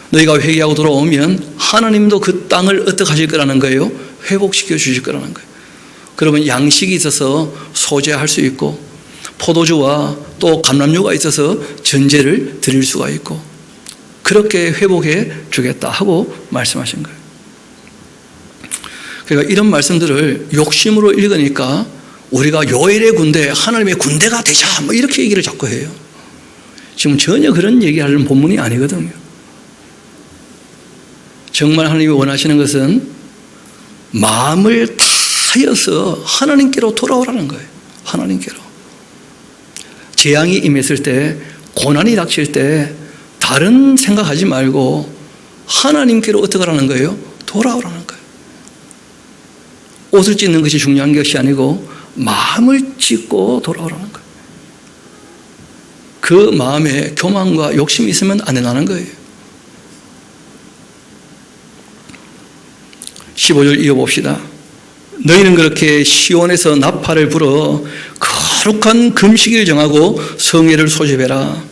너희가 회개하고 돌아오면 하나님도 그 땅을 어떻게 하실 거라는 거예요? 회복시켜 주실 거라는 거예요. 그러면 양식이 있어서 소제할 수 있고 포도주와 또 감람류가 있어서 전제를 드릴 수가 있고 그렇게 회복해 주겠다 하고 말씀하신 거예요. 그러니까 이런 말씀들을 욕심으로 읽으니까 우리가 요엘의 군대, 하나님의 군대가 되자 뭐 이렇게 얘기를 자꾸 해요. 지금 전혀 그런 얘기하는 본문이 아니거든요. 정말 하나님이 원하시는 것은 마음을 다하여서 하나님께로 돌아오라는 거예요. 하나님께로. 재앙이 임했을 때, 고난이 닥칠 때 다른 생각하지 말고 하나님께로 어떻게 하라는 거예요? 돌아오라는 거예요. 옷을 찢는 것이 중요한 것이 아니고 마음을 찢고 돌아오라는 거예요. 그 마음에 교만과 욕심이 있으면 안 된다는 거예요. 15절 이어봅시다. 너희는 그렇게 시온에서 나팔을 불어 거룩한 금식을 정하고 성회를 소집해라.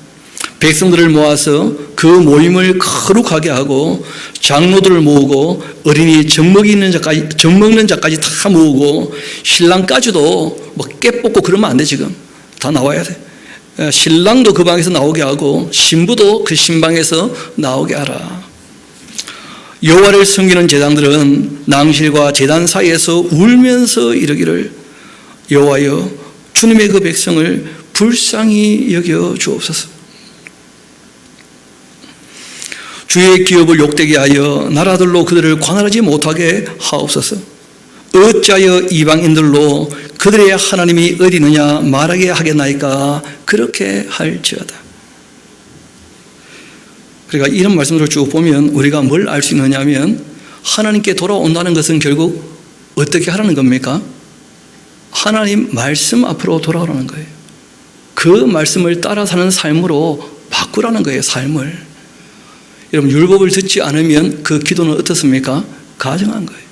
백성들을 모아서 그 모임을 거룩하게 하고 장로들을 모으고 어린이 젖 먹는 자까지 다 모으고 신랑까지도 뭐 깨뽑고 그러면 안 돼. 지금 다 나와야 돼. 신랑도 그 방에서 나오게 하고 신부도 그 신방에서 나오게 하라. 여호와를 섬기는 제장들은 낭실과 제단 사이에서 울면서 이르기를 여호와여 주님의 그 백성을 불쌍히 여겨 주옵소서. 주의 기업을 욕되게 하여 나라들로 그들을 관할하지 못하게 하옵소서. 어찌하여 이방인들로 그들의 하나님이 어디 있느냐 말하게 하겠나이까. 그렇게 할지어다. 그러니까 이런 말씀들을 쭉 보면 우리가 뭘 알 수 있느냐 하면 하나님께 돌아온다는 것은 결국 어떻게 하라는 겁니까? 하나님 말씀 앞으로 돌아오라는 거예요. 그 말씀을 따라 사는 삶으로 바꾸라는 거예요. 삶을. 여러분 율법을 듣지 않으면 그 기도는 어떻습니까? 가증한 거예요.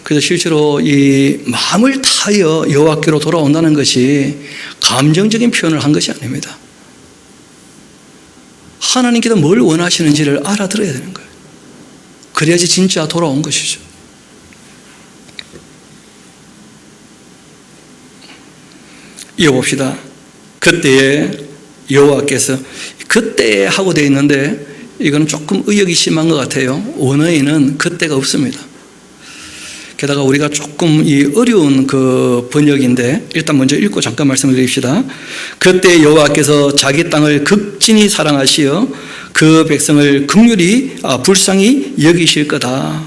그래서 실제로 이 마음을 다하여 여호와께로 돌아온다는 것이 감정적인 표현을 한 것이 아닙니다. 하나님께서 뭘 원하시는지를 알아들어야 되는 거예요. 그래야지 진짜 돌아온 것이죠. 이어봅시다. 그때에 여호와께서 그때에 하고 되어 있는데 이건 조금 의역이 심한 것 같아요. 원어에는 그때가 없습니다. 게다가 우리가 조금 이 어려운 그 번역인데 일단 먼저 읽고 잠깐 말씀을 드립시다. 그때 여호와께서 자기 땅을 극진히 사랑하시어 그 백성을 긍휼히 불쌍히 여기실 거다.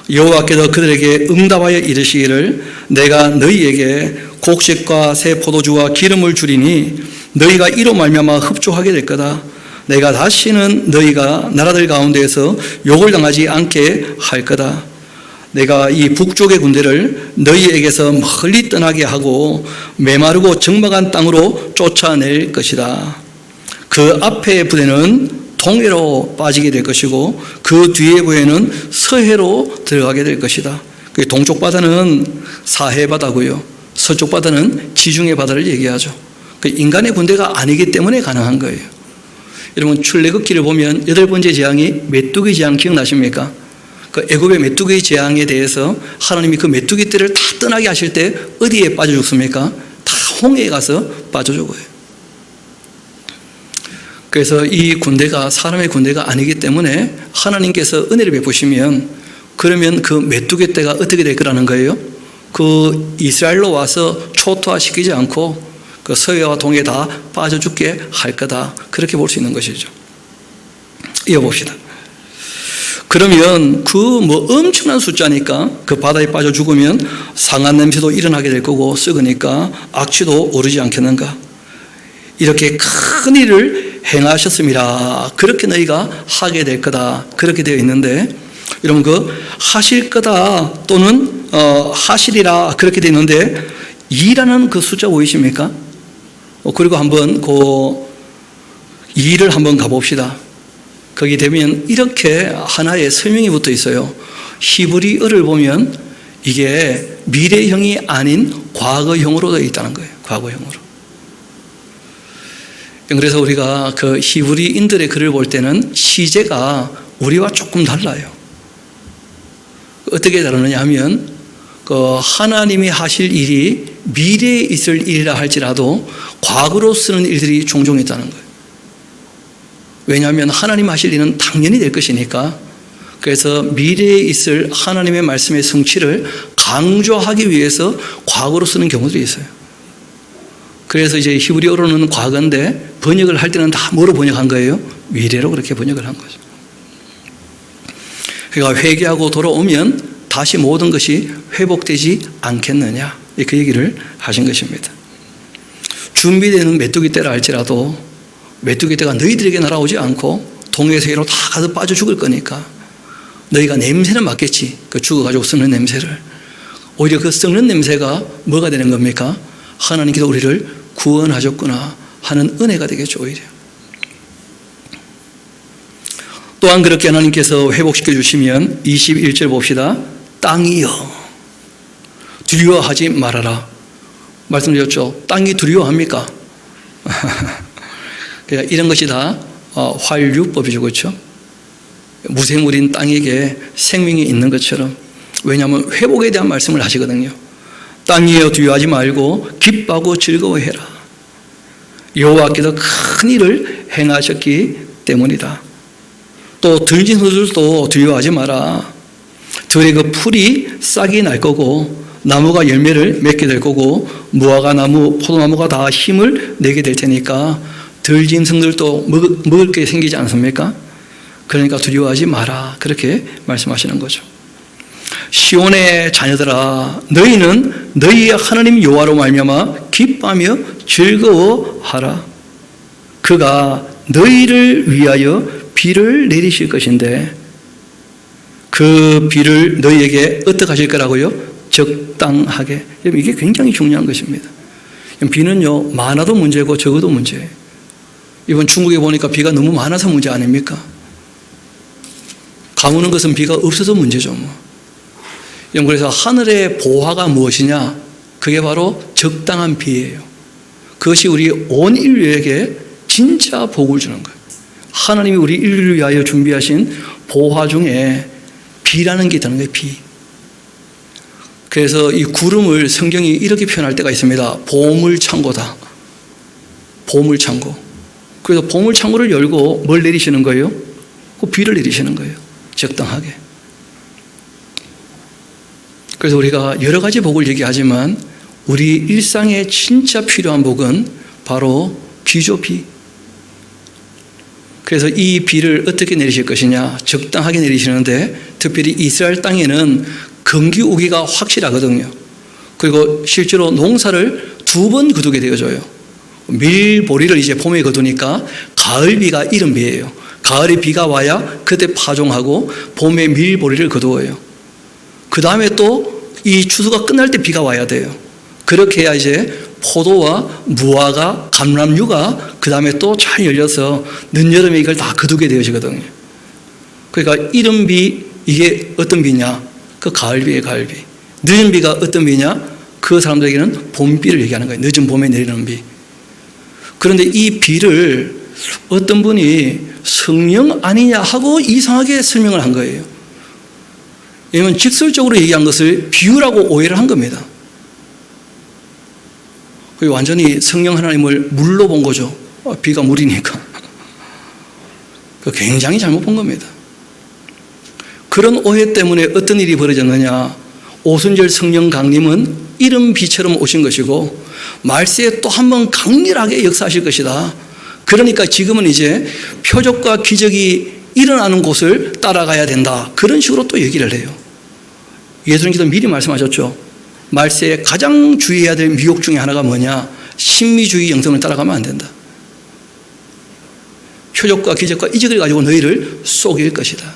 여호와께서 그들에게 응답하여 이르시기를 내가 너희에게 곡식과 새 포도주와 기름을 주리니 너희가 이로 말미암아 흡족하게 될 거다. 내가 다시는 너희가 나라들 가운데에서 욕을 당하지 않게 할 거다. 내가 이 북쪽의 군대를 너희에게서 멀리 떠나게 하고 메마르고 적막한 땅으로 쫓아낼 것이다. 그 앞에 부대는 동해로 빠지게 될 것이고 그 뒤에 부대는 서해로 들어가게 될 것이다. 그 동쪽 바다는 사해 바다고요. 서쪽 바다는 지중해 바다를 얘기하죠. 그 인간의 군대가 아니기 때문에 가능한 거예요. 여러분 출애굽기를 보면 8번째 재앙이 메뚜기 재앙 기억나십니까? 그 애굽의 메뚜기 재앙에 대해서 하나님이 그 메뚜기 떼를 다 떠나게 하실 때 어디에 빠져 죽습니까? 다 홍해에 가서 빠져 죽어요. 그래서 이 군대가 사람의 군대가 아니기 때문에 하나님께서 은혜를 베푸시면 그러면 그 메뚜기 떼가 어떻게 될 거라는 거예요? 그 이스라엘로 와서 초토화시키지 않고 그 서해와 동해에 다 빠져 죽게 할 거다. 그렇게 볼 수 있는 것이죠. 이어봅시다. 그러면 그 뭐 엄청난 숫자니까 그 바다에 빠져 죽으면 상한 냄새도 일어나게 될 거고 썩으니까 악취도 오르지 않겠는가. 이렇게 큰 일을 행하셨습니다. 그렇게 너희가 하게 될 거다. 그렇게 되어 있는데 여러분 그 하실 거다 또는 하시리라 그렇게 되어 있는데 2라는 그 숫자 보이십니까? 그리고 한번 그 2를 한번 가봅시다. 거기 되면 이렇게 하나의 설명이 붙어 있어요. 히브리어를 보면 이게 미래형이 아닌 과거형으로 되어 있다는 거예요. 과거형으로. 그래서 우리가 그 히브리인들의 글을 볼 때는 시제가 우리와 조금 달라요. 어떻게 다르느냐 하면 그 하나님이 하실 일이 미래에 있을 일이라 할지라도 과거로 쓰는 일들이 종종 있다는 거예요. 왜냐하면 하나님 하실 일은 당연히 될 것이니까. 그래서 미래에 있을 하나님의 말씀의 성취를 강조하기 위해서 과거로 쓰는 경우들이 있어요. 그래서 이제 히브리어로는 과거인데 번역을 할 때는 다 뭐로 번역한 거예요? 미래로 그렇게 번역을 한 거죠. 그러니까 회개하고 돌아오면 다시 모든 것이 회복되지 않겠느냐, 그 얘기를 하신 것입니다. 준비되는 메뚜기 떼라 할지라도 메뚜기 떼가 너희들에게 날아오지 않고 동해 세계로 다 가서 빠져 죽을 거니까 너희가 냄새는 맡겠지. 그 죽어가지고 썩는 냄새를. 오히려 그 썩는 냄새가 뭐가 되는 겁니까? 하나님께서 우리를 구원하셨구나 하는 은혜가 되겠죠. 오히려. 또한 그렇게 하나님께서 회복시켜 주시면 21절 봅시다. 땅이여 두려워하지 말아라. 말씀드렸죠. 땅이 두려워합니까? 그러니까 이런 것이 다 활유법이죠. 그렇죠? 무생물인 땅에게 생명이 있는 것처럼. 왜냐하면 회복에 대한 말씀을 하시거든요. 땅이여 두려워하지 말고 기뻐하고 즐거워해라. 여호와께서 큰 일을 행하셨기 때문이다. 또 들진 소들도 두려워하지 마라. 들의 그 풀이 싹이 날 거고 나무가 열매를 맺게 될 거고 무화과 나무, 포도나무가 다 힘을 내게 될 테니까 들짐승들도 먹을 게 생기지 않습니까? 그러니까 두려워하지 마라. 그렇게 말씀하시는 거죠. 시온의 자녀들아, 너희는 너희의 하나님 여호와로 말미암아 기뻐하며 즐거워하라. 그가 너희를 위하여 비를 내리실 것인데 그 비를 너희에게 어떻게 하실 거라고요? 적당하게. 이게 굉장히 중요한 것입니다. 비는요, 많아도 문제고 적어도 문제예요. 이번 중국에 보니까 비가 너무 많아서 문제 아닙니까? 가무는 것은 비가 없어도 문제죠. 그래서 하늘의 보화가 무엇이냐? 그게 바로 적당한 비예요. 그것이 우리 온 인류에게 진짜 복을 주는 거예요. 하나님이 우리 인류를 위하여 준비하신 보화 중에 비라는 게 있다는 거예요. 비. 그래서 이 구름을 성경이 이렇게 표현할 때가 있습니다. 보물창고다. 보물창고. 그래서 보물창고를 열고 뭘 내리시는 거예요? 그 비를 내리시는 거예요. 적당하게. 그래서 우리가 여러 가지 복을 얘기하지만 우리 일상에 진짜 필요한 복은 바로 비죠, 비. 그래서 이 비를 어떻게 내리실 것이냐? 적당하게 내리시는데 특별히 이스라엘 땅에는 건기 오기가 확실하거든요. 그리고 실제로 농사를 2번 거두게 되어져요. 밀보리를 이제 봄에 거두니까 가을비가 이른비예요. 가을에 비가 와야 그때 파종하고 봄에 밀보리를 거두어요. 그 다음에 또 이 추수가 끝날 때 비가 와야 돼요. 그렇게 해야 이제 포도와 무화과, 감람류가 그 다음에 또 잘 열려서 늦여름에 이걸 다 거두게 되어지거든요. 그러니까 이른 비, 이게 어떤 비냐? 그 가을비예요, 가을비. 늦은 비가 어떤 비냐? 그 사람들에게는 봄비를 얘기하는 거예요. 늦은 봄에 내리는 비. 그런데 이 비를 어떤 분이 성령 아니냐 하고 이상하게 설명을 한 거예요. 왜냐하면 직설적으로 얘기한 것을 비유라고 오해를 한 겁니다. 완전히 성령 하나님을 물로 본 거죠. 비가 물이니까. 굉장히 잘못 본 겁니다. 그런 오해 때문에 어떤 일이 벌어졌느냐? 오순절 성령 강림은 이른 비처럼 오신 것이고 말세에 또 한 번 강렬하게 역사하실 것이다. 그러니까 지금은 이제 표적과 기적이 일어나는 곳을 따라가야 된다. 그런 식으로 또 얘기를 해요. 예수님께서 미리 말씀하셨죠. 말세에 가장 주의해야 될 미혹 중에 하나가 뭐냐? 신미주의 영성을 따라가면 안 된다. 표적과 기적과 이적을 가지고 너희를 속일 것이다.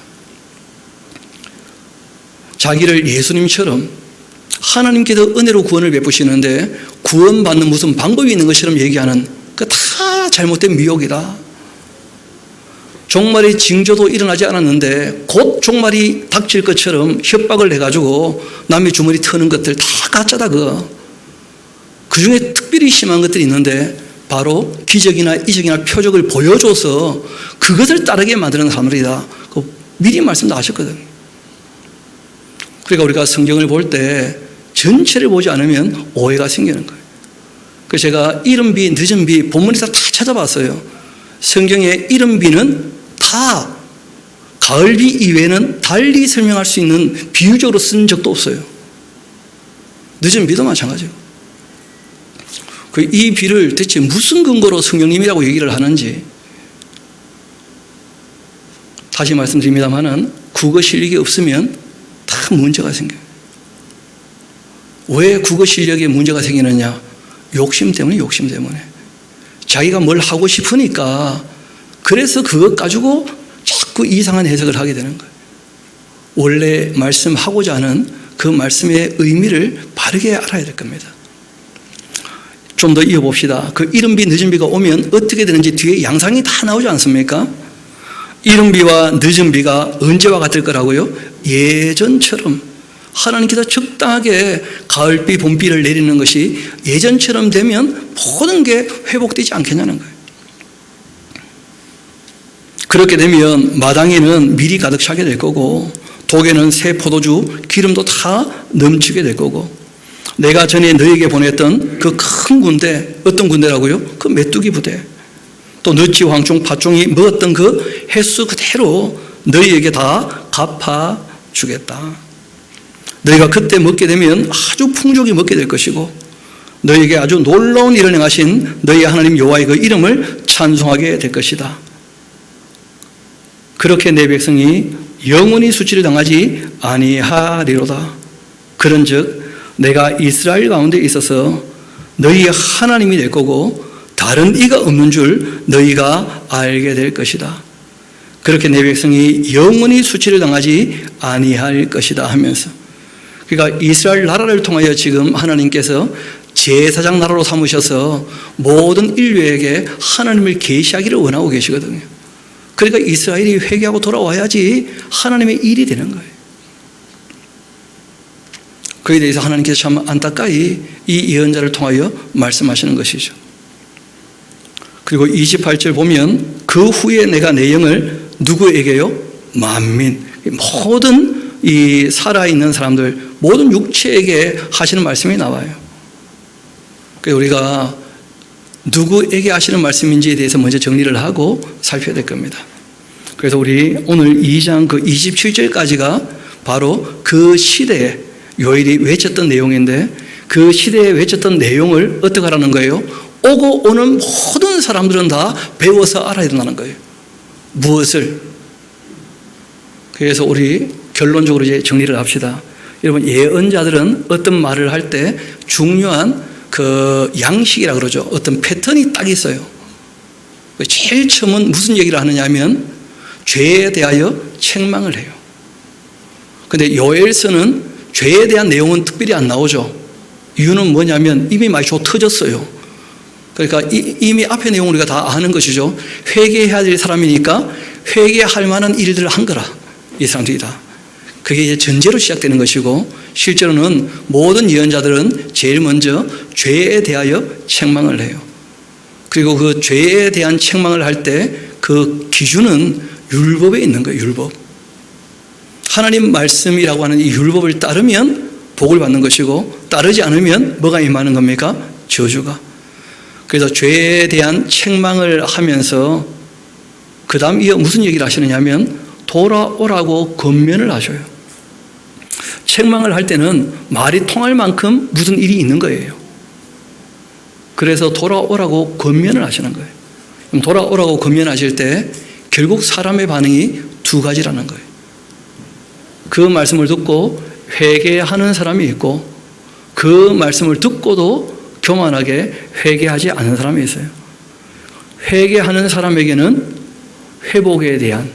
자기를 예수님처럼 하나님께서 은혜로 구원을 베푸시는데 구원받는 무슨 방법이 있는 것처럼 얘기하는 그 다 잘못된 미혹이다. 종말의 징조도 일어나지 않았는데 곧 종말이 닥칠 것처럼 협박을 해가지고 남의 주머니 터는 것들 다 가짜다. 그 중에 특별히 심한 것들이 있는데 바로 기적이나 이적이나 표적을 보여줘서 그것을 따르게 만드는 사람들이다. 미리 말씀 다 하셨거든요. 그러니까 우리가 성경을 볼 때 전체를 보지 않으면 오해가 생기는 거예요. 그래서 제가 이른 비, 늦은 비 본문에서 다 찾아봤어요. 성경의 이른 비는 다 가을비 이외에는 달리 설명할 수 있는 비유적으로 쓴 적도 없어요. 늦은 비도 마찬가지고. 이 비를 대체 무슨 근거로 성령님이라고 얘기를 하는지 다시 말씀드립니다만은 국어 실력이 없으면 다 문제가 생겨요. 왜 국어 실력에 문제가 생기느냐? 욕심 때문에. 자기가 뭘 하고 싶으니까 그래서 그것 가지고 자꾸 이상한 해석을 하게 되는 거예요. 원래 말씀하고자 하는 그 말씀의 의미를 바르게 알아야 될 겁니다. 좀 더 이어봅시다. 그 이른 비, 늦은 비가 오면 어떻게 되는지 뒤에 양상이 다 나오지 않습니까? 이른 비와 늦은 비가 언제와 같을 거라고요? 예전처럼. 하나님께서 적당하게 가을비, 봄비를 내리는 것이 예전처럼 되면 모든 게 회복되지 않겠냐는 거예요. 그렇게 되면 마당에는 밀이 가득 차게 될 거고 독에는 새 포도주 기름도 다 넘치게 될 거고 내가 전에 너에게 보냈던 그 큰 군대, 어떤 군대라고요? 그 메뚜기 부대, 또 너치, 황충, 팥종이 먹었던 그 횟수 그대로 너희에게 다 갚아주겠다. 너희가 그때 먹게 되면 아주 풍족히 먹게 될 것이고 너희에게 아주 놀라운 일을 행하신 너희 하나님 여호와의 그 이름을 찬송하게 될 것이다. 그렇게 내 백성이 영원히 수치를 당하지 아니하리로다. 그런즉 내가 이스라엘 가운데 있어서 너희의 하나님이 될 거고 다른 이가 없는 줄 너희가 알게 될 것이다. 그렇게 내 백성이 영원히 수치를 당하지 아니할 것이다 하면서, 그러니까 이스라엘 나라를 통하여 지금 하나님께서 제사장 나라로 삼으셔서 모든 인류에게 하나님을 계시하기를 원하고 계시거든요. 그러니까 이스라엘이 회개하고 돌아와야지 하나님의 일이 되는 거예요. 그에 대해서 하나님께서 참 안타까이 이 예언자를 통하여 말씀하시는 것이죠. 그리고 28절 보면 그 후에 내가 내 영을 누구에게요? 만민, 모든 이 살아있는 사람들, 모든 육체에게 하시는 말씀이 나와요. 그래서 우리가 누구에게 하시는 말씀인지에 대해서 먼저 정리를 하고 살펴야 될 겁니다. 그래서 우리 오늘 2장 그 27절까지가 바로 그 시대에 요엘이 외쳤던 내용인데 그 시대에 외쳤던 내용을 어떻게 하라는 거예요? 오고 오는 모든 사람들은 다 배워서 알아야 된다는 거예요. 무엇을? 그래서 우리 결론적으로 이제 정리를 합시다. 여러분, 예언자들은 어떤 말을 할 때 중요한 그 양식이라 그러죠. 어떤 패턴이 딱 있어요. 제일 처음은 무슨 얘기를 하느냐 하면 죄에 대하여 책망을 해요. 근데 요엘서는 죄에 대한 내용은 특별히 안 나오죠. 이유는 뭐냐면 이미 많이 터졌어요. 그러니까 이미 앞의 내용을 우리가 다 아는 것이죠. 회개해야 될 사람이니까 회개할 만한 일들을 한 거라, 이 사람들이 다. 그게 이제 전제로 시작되는 것이고, 실제로는 모든 예언자들은 제일 먼저 죄에 대하여 책망을 해요. 그리고 그 죄에 대한 책망을 할 때 그 기준은 율법에 있는 거예요. 율법. 하나님 말씀이라고 하는 이 율법을 따르면 복을 받는 것이고 따르지 않으면 뭐가 임하는 겁니까? 저주가. 그래서 죄에 대한 책망을 하면서 그 다음 이어 무슨 얘기를 하시느냐 하면 돌아오라고 권면을 하셔요. 책망을 할 때는 말이 통할 만큼 무슨 일이 있는 거예요. 그래서 돌아오라고 권면을 하시는 거예요. 그럼 돌아오라고 권면하실 때 결국 사람의 반응이 두 가지라는 거예요. 그 말씀을 듣고 회개하는 사람이 있고 그 말씀을 듣고도 교만하게 회개하지 않는 사람이 있어요. 회개하는 사람에게는 회복에 대한,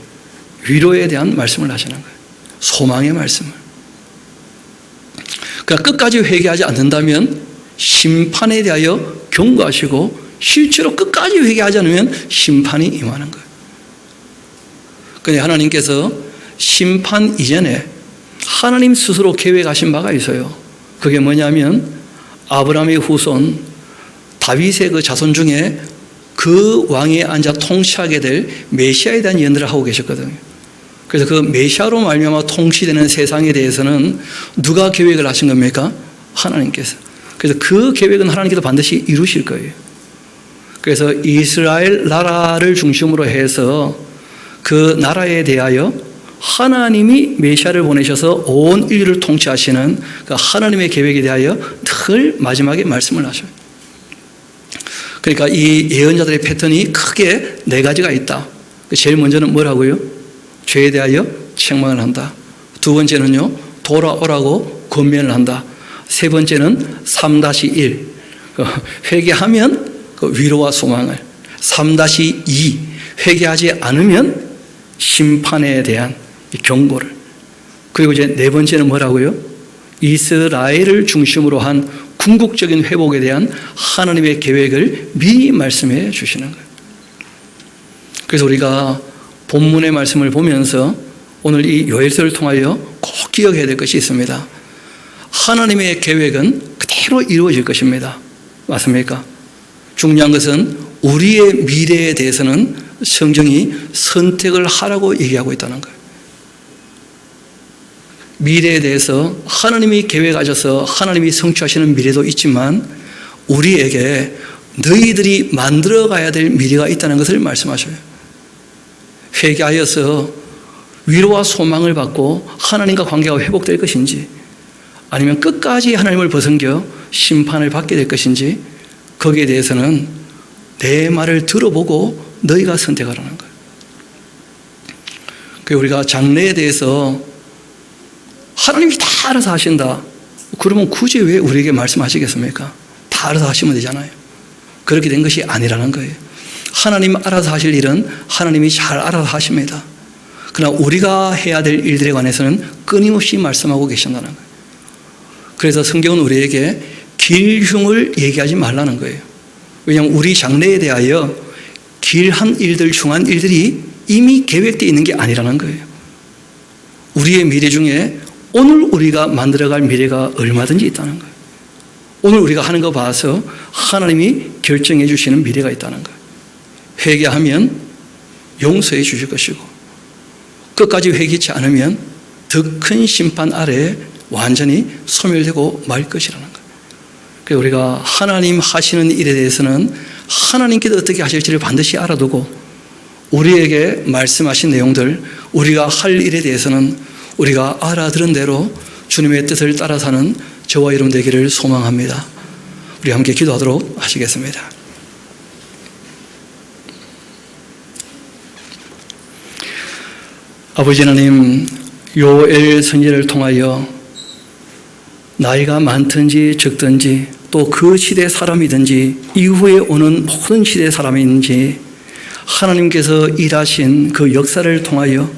위로에 대한 말씀을 하시는 거예요. 소망의 말씀을. 그러니까 끝까지 회개하지 않는다면 심판에 대하여 경고하시고 실제로 끝까지 회개하지 않으면 심판이 임하는 거예요. 그런데 하나님께서 심판 이전에 하나님 스스로 계획하신 바가 있어요. 그게 뭐냐면 아브라함의 후손 다윗의 그 자손 중에 그 왕에 앉아 통치하게 될 메시아에 대한 예언들을 하고 계셨거든요. 그래서 그 메시아로 말미암아 통치되는 세상에 대해서는 누가 계획을 하신 겁니까? 하나님께서. 그래서 그 계획은 하나님께서 반드시 이루실 거예요. 그래서 이스라엘 나라를 중심으로 해서 그 나라에 대하여 하나님이 메시아를 보내셔서 온 인류를 통치하시는 그 하나님의 계획에 대하여 늘 마지막에 말씀을 하셔요. 그러니까 이 예언자들의 패턴이 크게 네 가지가 있다. 제일 먼저는 뭐라고요? 죄에 대하여 책망을 한다. 두 번째는요, 돌아오라고 권면을 한다. 세 번째는 3-1, 회개하면 그 위로와 소망을. 3-2, 회개하지 않으면 심판에 대한 경고를. 그리고 이제 네 번째는 뭐라고요? 이스라엘을 중심으로 한 궁극적인 회복에 대한 하나님의 계획을 미리 말씀해 주시는 거예요. 그래서 우리가 본문의 말씀을 보면서 오늘 이 요엘서를 통하여 꼭 기억해야 될 것이 있습니다. 하나님의 계획은 그대로 이루어질 것입니다. 맞습니까? 중요한 것은 우리의 미래에 대해서는 성경이 선택을 하라고 얘기하고 있다는 거예요. 미래에 대해서 하나님이 계획하셔서 하나님이 성취하시는 미래도 있지만 우리에게 너희들이 만들어가야 될 미래가 있다는 것을 말씀하셔요. 회개하여서 위로와 소망을 받고 하나님과 관계가 회복될 것인지 아니면 끝까지 하나님을 벗어겨 심판을 받게 될 것인지 거기에 대해서는 내 말을 들어보고 너희가 선택하라는 거예요. 그래서 우리가 장래에 대해서 하나님이 다 알아서 하신다. 그러면 굳이 왜 우리에게 말씀하시겠습니까? 다 알아서 하시면 되잖아요. 그렇게 된 것이 아니라는 거예요. 하나님 알아서 하실 일은 하나님이 잘 알아서 하십니다. 그러나 우리가 해야 될 일들에 관해서는 끊임없이 말씀하고 계신다는 거예요. 그래서 성경은 우리에게 길흉을 얘기하지 말라는 거예요. 왜냐하면 우리 장래에 대하여 길한 일들, 중한 일들이 이미 계획되어 있는 게 아니라는 거예요. 우리의 미래 중에 오늘 우리가 만들어갈 미래가 얼마든지 있다는 거예요. 오늘 우리가 하는 거 봐서 하나님이 결정해 주시는 미래가 있다는 거예요. 회개하면 용서해 주실 것이고 끝까지 회개치 않으면 더 큰 심판 아래에 완전히 소멸되고 말 것이라는 거예요. 그래서 우리가 하나님 하시는 일에 대해서는 하나님께서 어떻게 하실지를 반드시 알아두고 우리에게 말씀하신 내용들, 우리가 할 일에 대해서는 우리가 알아들은 대로 주님의 뜻을 따라 사는 저와 여러분 되기를 소망합니다. 우리 함께 기도하도록 하시겠습니다. 아버지 하나님, 요엘 선지자를 통하여 나이가 많든지 적든지 또 그 시대 사람이든지 이후에 오는 모든 시대 사람이든지 하나님께서 일하신 그 역사를 통하여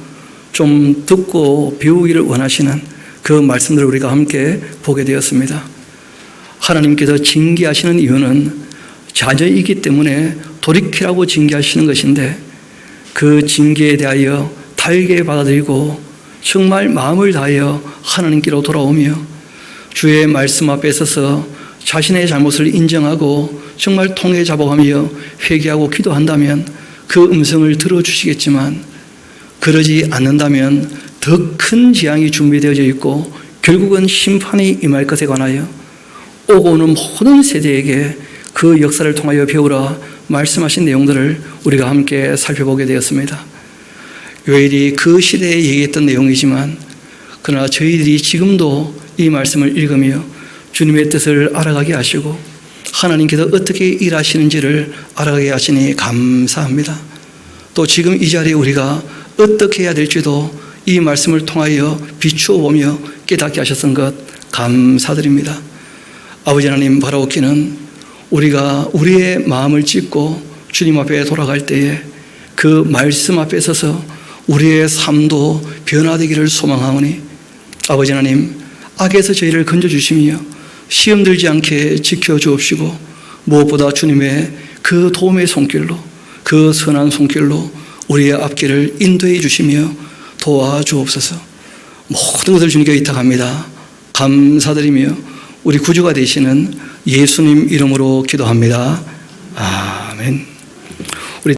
좀 듣고 배우기를 원하시는 그 말씀들을 우리가 함께 보게 되었습니다. 하나님께서 징계하시는 이유는 자녀이기 때문에 돌이키라고 징계하시는 것인데 그 징계에 대하여 달게 받아들이고 정말 마음을 다하여 하나님께로 돌아오며 주의 말씀 앞에 서서 자신의 잘못을 인정하고 정말 통해 잡아가며 회개하고 기도한다면 그 음성을 들어주시겠지만 그러지 않는다면 더 큰 재앙이 준비되어져 있고 결국은 심판이 임할 것에 관하여 오고 오는 모든 세대에게 그 역사를 통하여 배우라 말씀하신 내용들을 우리가 함께 살펴보게 되었습니다. 요엘이 그 시대에 얘기했던 내용이지만 그러나 저희들이 지금도 이 말씀을 읽으며 주님의 뜻을 알아가게 하시고 하나님께서 어떻게 일하시는지를 알아가게 하시니 감사합니다. 또 지금 이 자리에 우리가 어떻게 해야 될지도 이 말씀을 통하여 비추어 보며 깨닫게 하셨던 것 감사드립니다. 아버지 하나님, 바라옵기는 우리가 우리의 마음을 찢고 주님 앞에 돌아갈 때에 그 말씀 앞에 서서 우리의 삶도 변화되기를 소망하오니 아버지 하나님, 악에서 저희를 건져주시며 시험 들지 않게 지켜주옵시고 무엇보다 주님의 그 도움의 손길로 그 선한 손길로 우리의 앞길을 인도해 주시며 도와주옵소서. 모든 것을 주님께 의탁합니다. 감사드리며 우리 구주가 되시는 예수님 이름으로 기도합니다. 아멘.